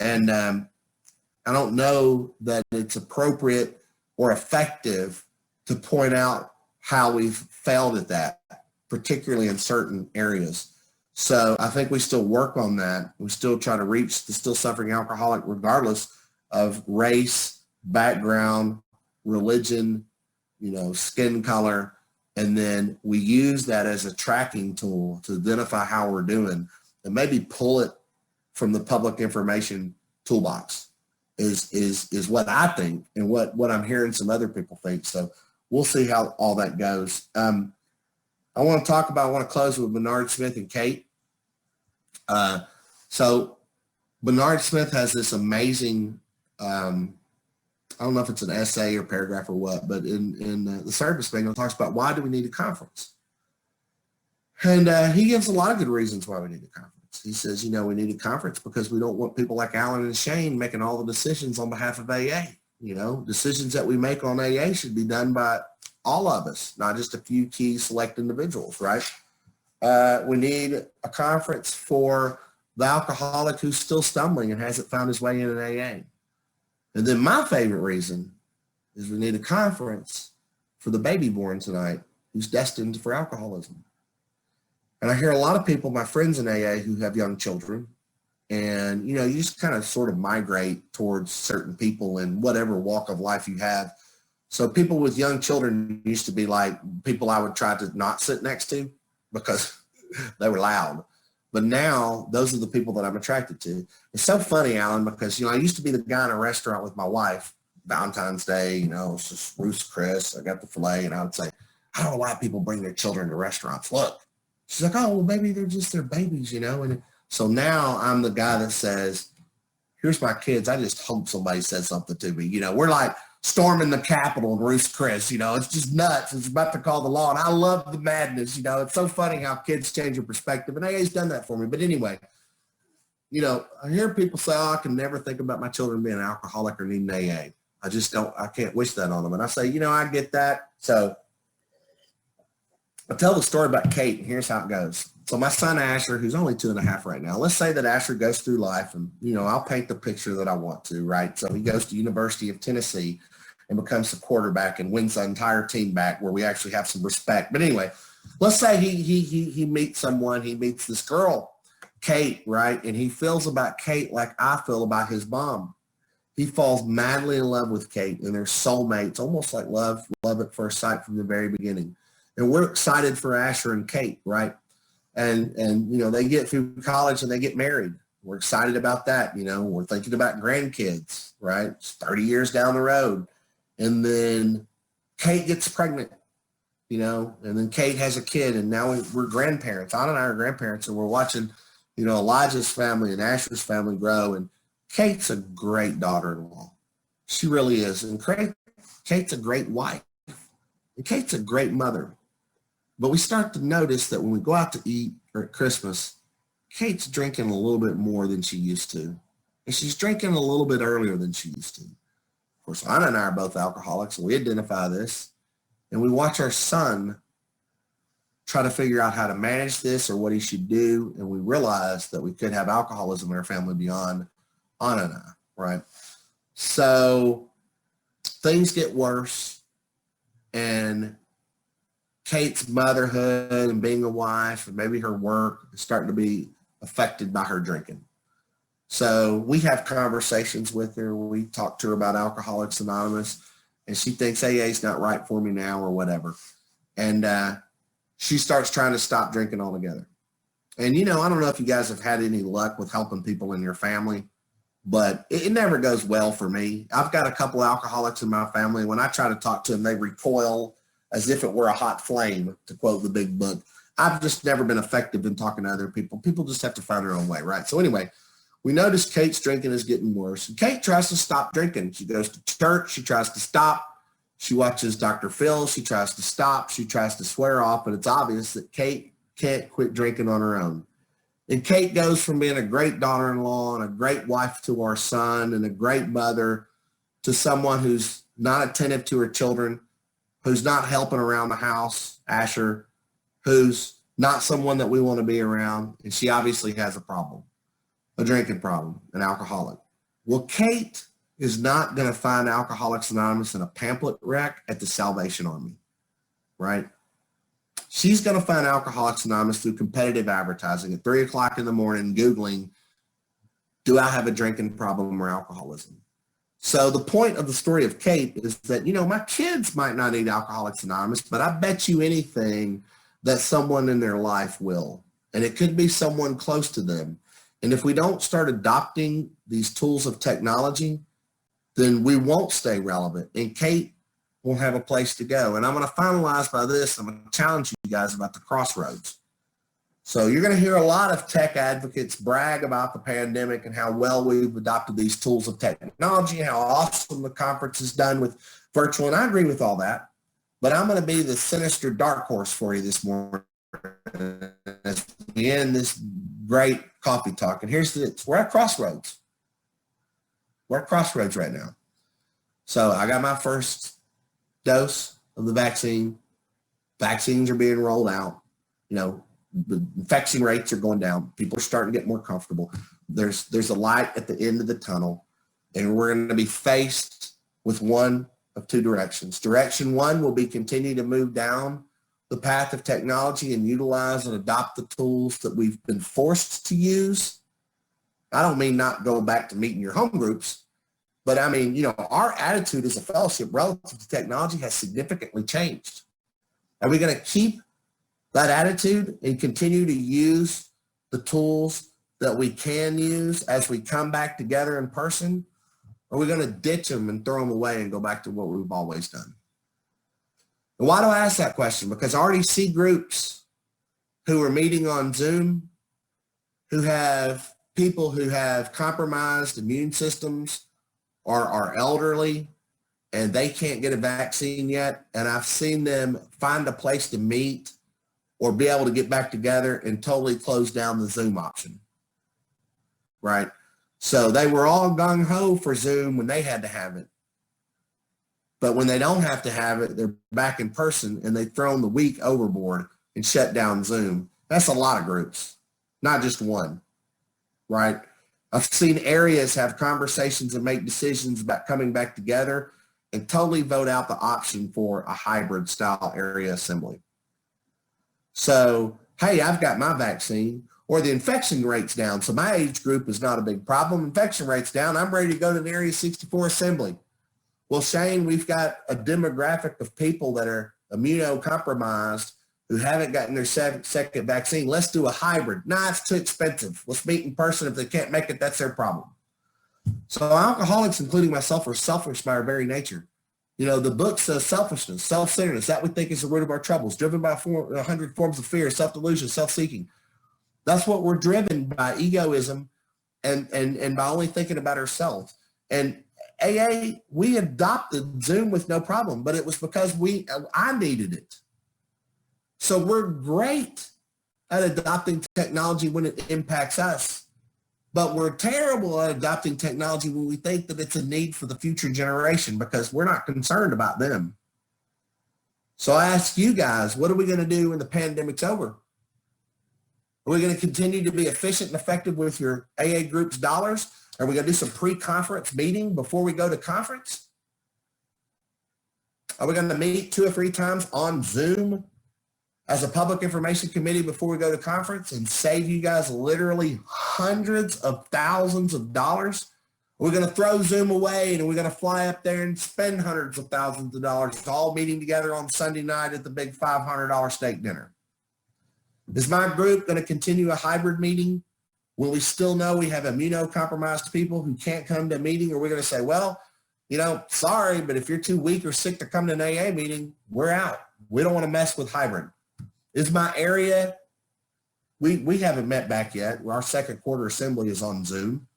[SPEAKER 2] And I don't know that it's appropriate or effective to point out how we've failed at that, particularly in certain areas. So I think we still work on that. We still try to reach the still suffering alcoholic regardless of race, background, religion, skin color. And then we use that as a tracking tool to identify how we're doing and maybe pull it from the public information toolbox is what I think and what I'm hearing some other people think. So we'll see how all that goes. I want to close with Bernard Smith and Kate. So Bernard Smith has this amazing, I don't know if it's an essay or paragraph or what, but in the service manual talks about why do we need a conference? And he gives a lot of good reasons why we need a conference. He says, we need a conference because we don't want people like Alan and Shane making all the decisions on behalf of AA. Decisions that we make on AA should be done by all of us, not just a few key select individuals, right? We need a conference for the alcoholic who's still stumbling and hasn't found his way in an AA. And then my favorite reason is we need a conference for the baby born tonight who's destined for alcoholism. And I hear a lot of people, my friends in AA, who have young children, and you just kind of sort of migrate towards certain people in whatever walk of life you have. So people with young children used to be like people I would try to not sit next to because they were loud. But now those are the people that I'm attracted to. It's so funny, Alan, because, I used to be the guy in a restaurant with my wife, Valentine's Day, it's just Ruth's Chris. I got the filet, and I would say, I don't know why people bring their children to restaurants. Look. She's like, oh, well, maybe they're just their babies, And so now I'm the guy that says, here's my kids. I just hope somebody says something to me. We're like storming the Capitol and Ruth's Chris, it's just nuts. It's about to call the law. And I love the madness, It's so funny how kids change your perspective. And AA's done that for me. But anyway, I hear people say, oh, I can never think about my children being an alcoholic or needing AA. I can't wish that on them. And I say, I get that. So I'll tell the story about Kate, and here's how it goes. So my son Asher, who's only 2.5 right now, let's say that Asher goes through life and, I'll paint the picture that I want to, right? So he goes to University of Tennessee and becomes the quarterback and wins the entire team back where we actually have some respect. But anyway, let's say he meets someone, he meets this girl, Kate, right? And he feels about Kate like I feel about his mom. He falls madly in love with Kate and they're soulmates, almost like love at first sight from the very beginning. And we're excited for Asher and Kate, right? And they get through college and they get married. We're excited about that. We're thinking about grandkids, right? It's 30 years down the road. And then Kate gets pregnant, and then Kate has a kid, and now we're grandparents. Anna and I are grandparents, and we're watching, Elijah's family and Asher's family grow. And Kate's a great daughter-in-law. She really is. And Kate's a great wife. And Kate's a great mother. But we start to notice that when we go out to eat or at Christmas, Kate's drinking a little bit more than she used to. And she's drinking a little bit earlier than she used to. Of course, Anna and I are both alcoholics, and we identify this. And we watch our son try to figure out how to manage this or what he should do. And we realized that we could have alcoholism in our family beyond Anna and I, right? So things get worse, and Kate's motherhood and being a wife and maybe her work is starting to be affected by her drinking. So we have conversations with her. We talk to her about Alcoholics Anonymous, and she thinks AA is not right for me now or whatever. And she starts trying to stop drinking altogether. And, you know, I don't know if you guys have had any luck with helping people in your family, but it never goes well for me. I've got a couple alcoholics in my family. When I try to talk to them, they recoil as if it were a hot flame, to quote the big book. I've just never been effective in talking to other people. People just have to find their own way, right? So anyway, we notice Kate's drinking is getting worse. And Kate tries to stop drinking. She goes to church. She tries to stop. She watches Dr. Phil. She tries to stop. She tries to swear off, but it's obvious that Kate can't quit drinking on her own. And Kate goes from being a great daughter-in-law and a great wife to our son and a great mother to someone who's not attentive to her children, who's not helping around the house, Asher, who's not someone that we want to be around. And she obviously has a problem, a drinking problem, an alcoholic. Well, Kate is not going to find Alcoholics Anonymous in a pamphlet rack at the Salvation Army, right? She's going to find Alcoholics Anonymous through competitive advertising at 3 o'clock in the morning, Googling, do I have a drinking problem or alcoholism? So the point of the story of Kate is that, you know, my kids might not need Alcoholics Anonymous, but I bet you anything that someone in their life will. And it could be someone close to them. And if we don't start adopting these tools of technology, then we won't stay relevant. And Kate won't have a place to go. And I'm going to finalize by this. I'm going to challenge you guys about the crossroads. So you're going to hear a lot of tech advocates brag about the pandemic and how well we've adopted these tools of technology, how awesome the conference is done with virtual. And I agree with all that. But I'm going to be the sinister dark horse for you this morning as we end this great coffee talk. And here's we're at crossroads. We're at crossroads right now. So I got my first dose of the vaccine. Vaccines are being rolled out. You know, the infection rates are going down. People are starting to get more comfortable. There's a light at the end of the tunnel, and we're going to be faced with one of two directions. Direction one will be continue to move down the path of technology and utilize and adopt the tools that we've been forced to use. I don't mean not go back to meeting your home groups, but I mean, you know, our attitude as a fellowship relative to technology has significantly changed. Are we going to keep that attitude and continue to use the tools that we can use as we come back together in person? Or are we going to ditch them and throw them away and go back to what we've always done? And why do I ask that question? Because I already see groups who are meeting on Zoom, who have people who have compromised immune systems or are elderly, and they can't get a vaccine yet. And I've seen them find a place to meet or be able to get back together and totally close down the Zoom option, right? So they were all gung-ho for Zoom when they had to have it. But when they don't have to have it, they're back in person and they've thrown the week overboard and shut down Zoom. That's a lot of groups, not just one, right? I've seen areas have conversations and make decisions about coming back together and totally vote out the option for a hybrid style area assembly. So, hey, I've got my vaccine, or the infection rate's down, so my age group is not a big problem. Infection rate's down. I'm ready to go to an Area 64 assembly. Well, Shane, we've got a demographic of people that are immunocompromised who haven't gotten their second vaccine. Let's do a hybrid. Nah, it's too expensive. Let's meet in person. If they can't make it, that's their problem. So alcoholics, including myself, are selfish by our very nature. You know, the book says selfishness, self-centeredness, that we think is the root of our troubles, driven by 100 forms of fear, self-delusion, self-seeking. That's what we're driven by, egoism and by only thinking about ourselves. And AA, we adopted Zoom with no problem, but it was because I needed it. So we're great at adopting technology when it impacts us, but we're terrible at adopting technology when we think that it's a need for the future generation because we're not concerned about them. So I ask you guys, what are we going to do when the pandemic's over? Are we going to continue to be efficient and effective with your AA group's dollars? Are we going to do some pre-conference meeting before we go to conference? Are we going to meet 2 or 3 times on Zoom as a public information committee before we go to conference and save you guys literally hundreds of thousands of dollars? We're going to throw Zoom away and we're going to fly up there and spend hundreds of thousands of dollars all meeting together on Sunday night at the big $500 steak dinner. Is my group going to continue a hybrid meeting when we still know we have immunocompromised people who can't come to a meeting? Or we're going to say, well, sorry, but if you're too weak or sick to come to an AA meeting, we're out. We don't want to mess with hybrid. Is my area, we haven't met back yet. Our second quarter assembly is on Zoom.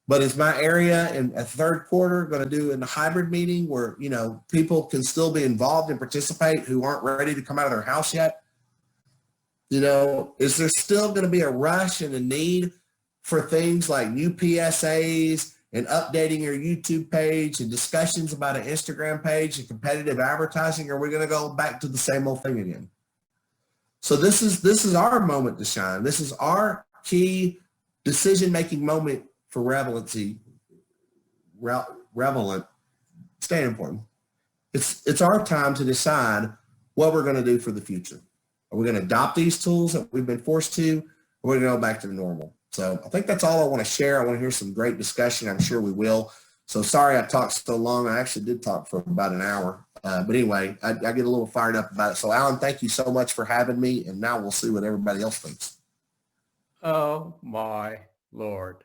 [SPEAKER 2] But is my area in a third quarter going to do in a hybrid meeting where, people can still be involved and participate who aren't ready to come out of their house yet? Is there still going to be a rush and a need for things like new PSAs and updating your YouTube page and discussions about an Instagram page and competitive advertising? Or are we going to go back to the same old thing again? So this is our moment to shine. This is our key decision-making moment for relevancy, relevant, staying important. It's our time to decide what we're going to do for the future. Are we going to adopt these tools that we've been forced to, or are we going to go back to normal? So I think that's all I want to share. I want to hear some great discussion. I'm sure we will. So sorry I talked so long. I actually did talk for about an hour. But anyway, I get a little fired up about it. So Alan, thank you so much for having me. And now we'll see what everybody else thinks.
[SPEAKER 1] Oh my Lord.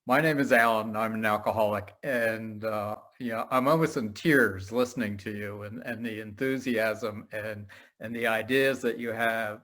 [SPEAKER 1] My name is Alan. I'm an alcoholic, and I'm almost in tears listening to you and the enthusiasm and the ideas that you have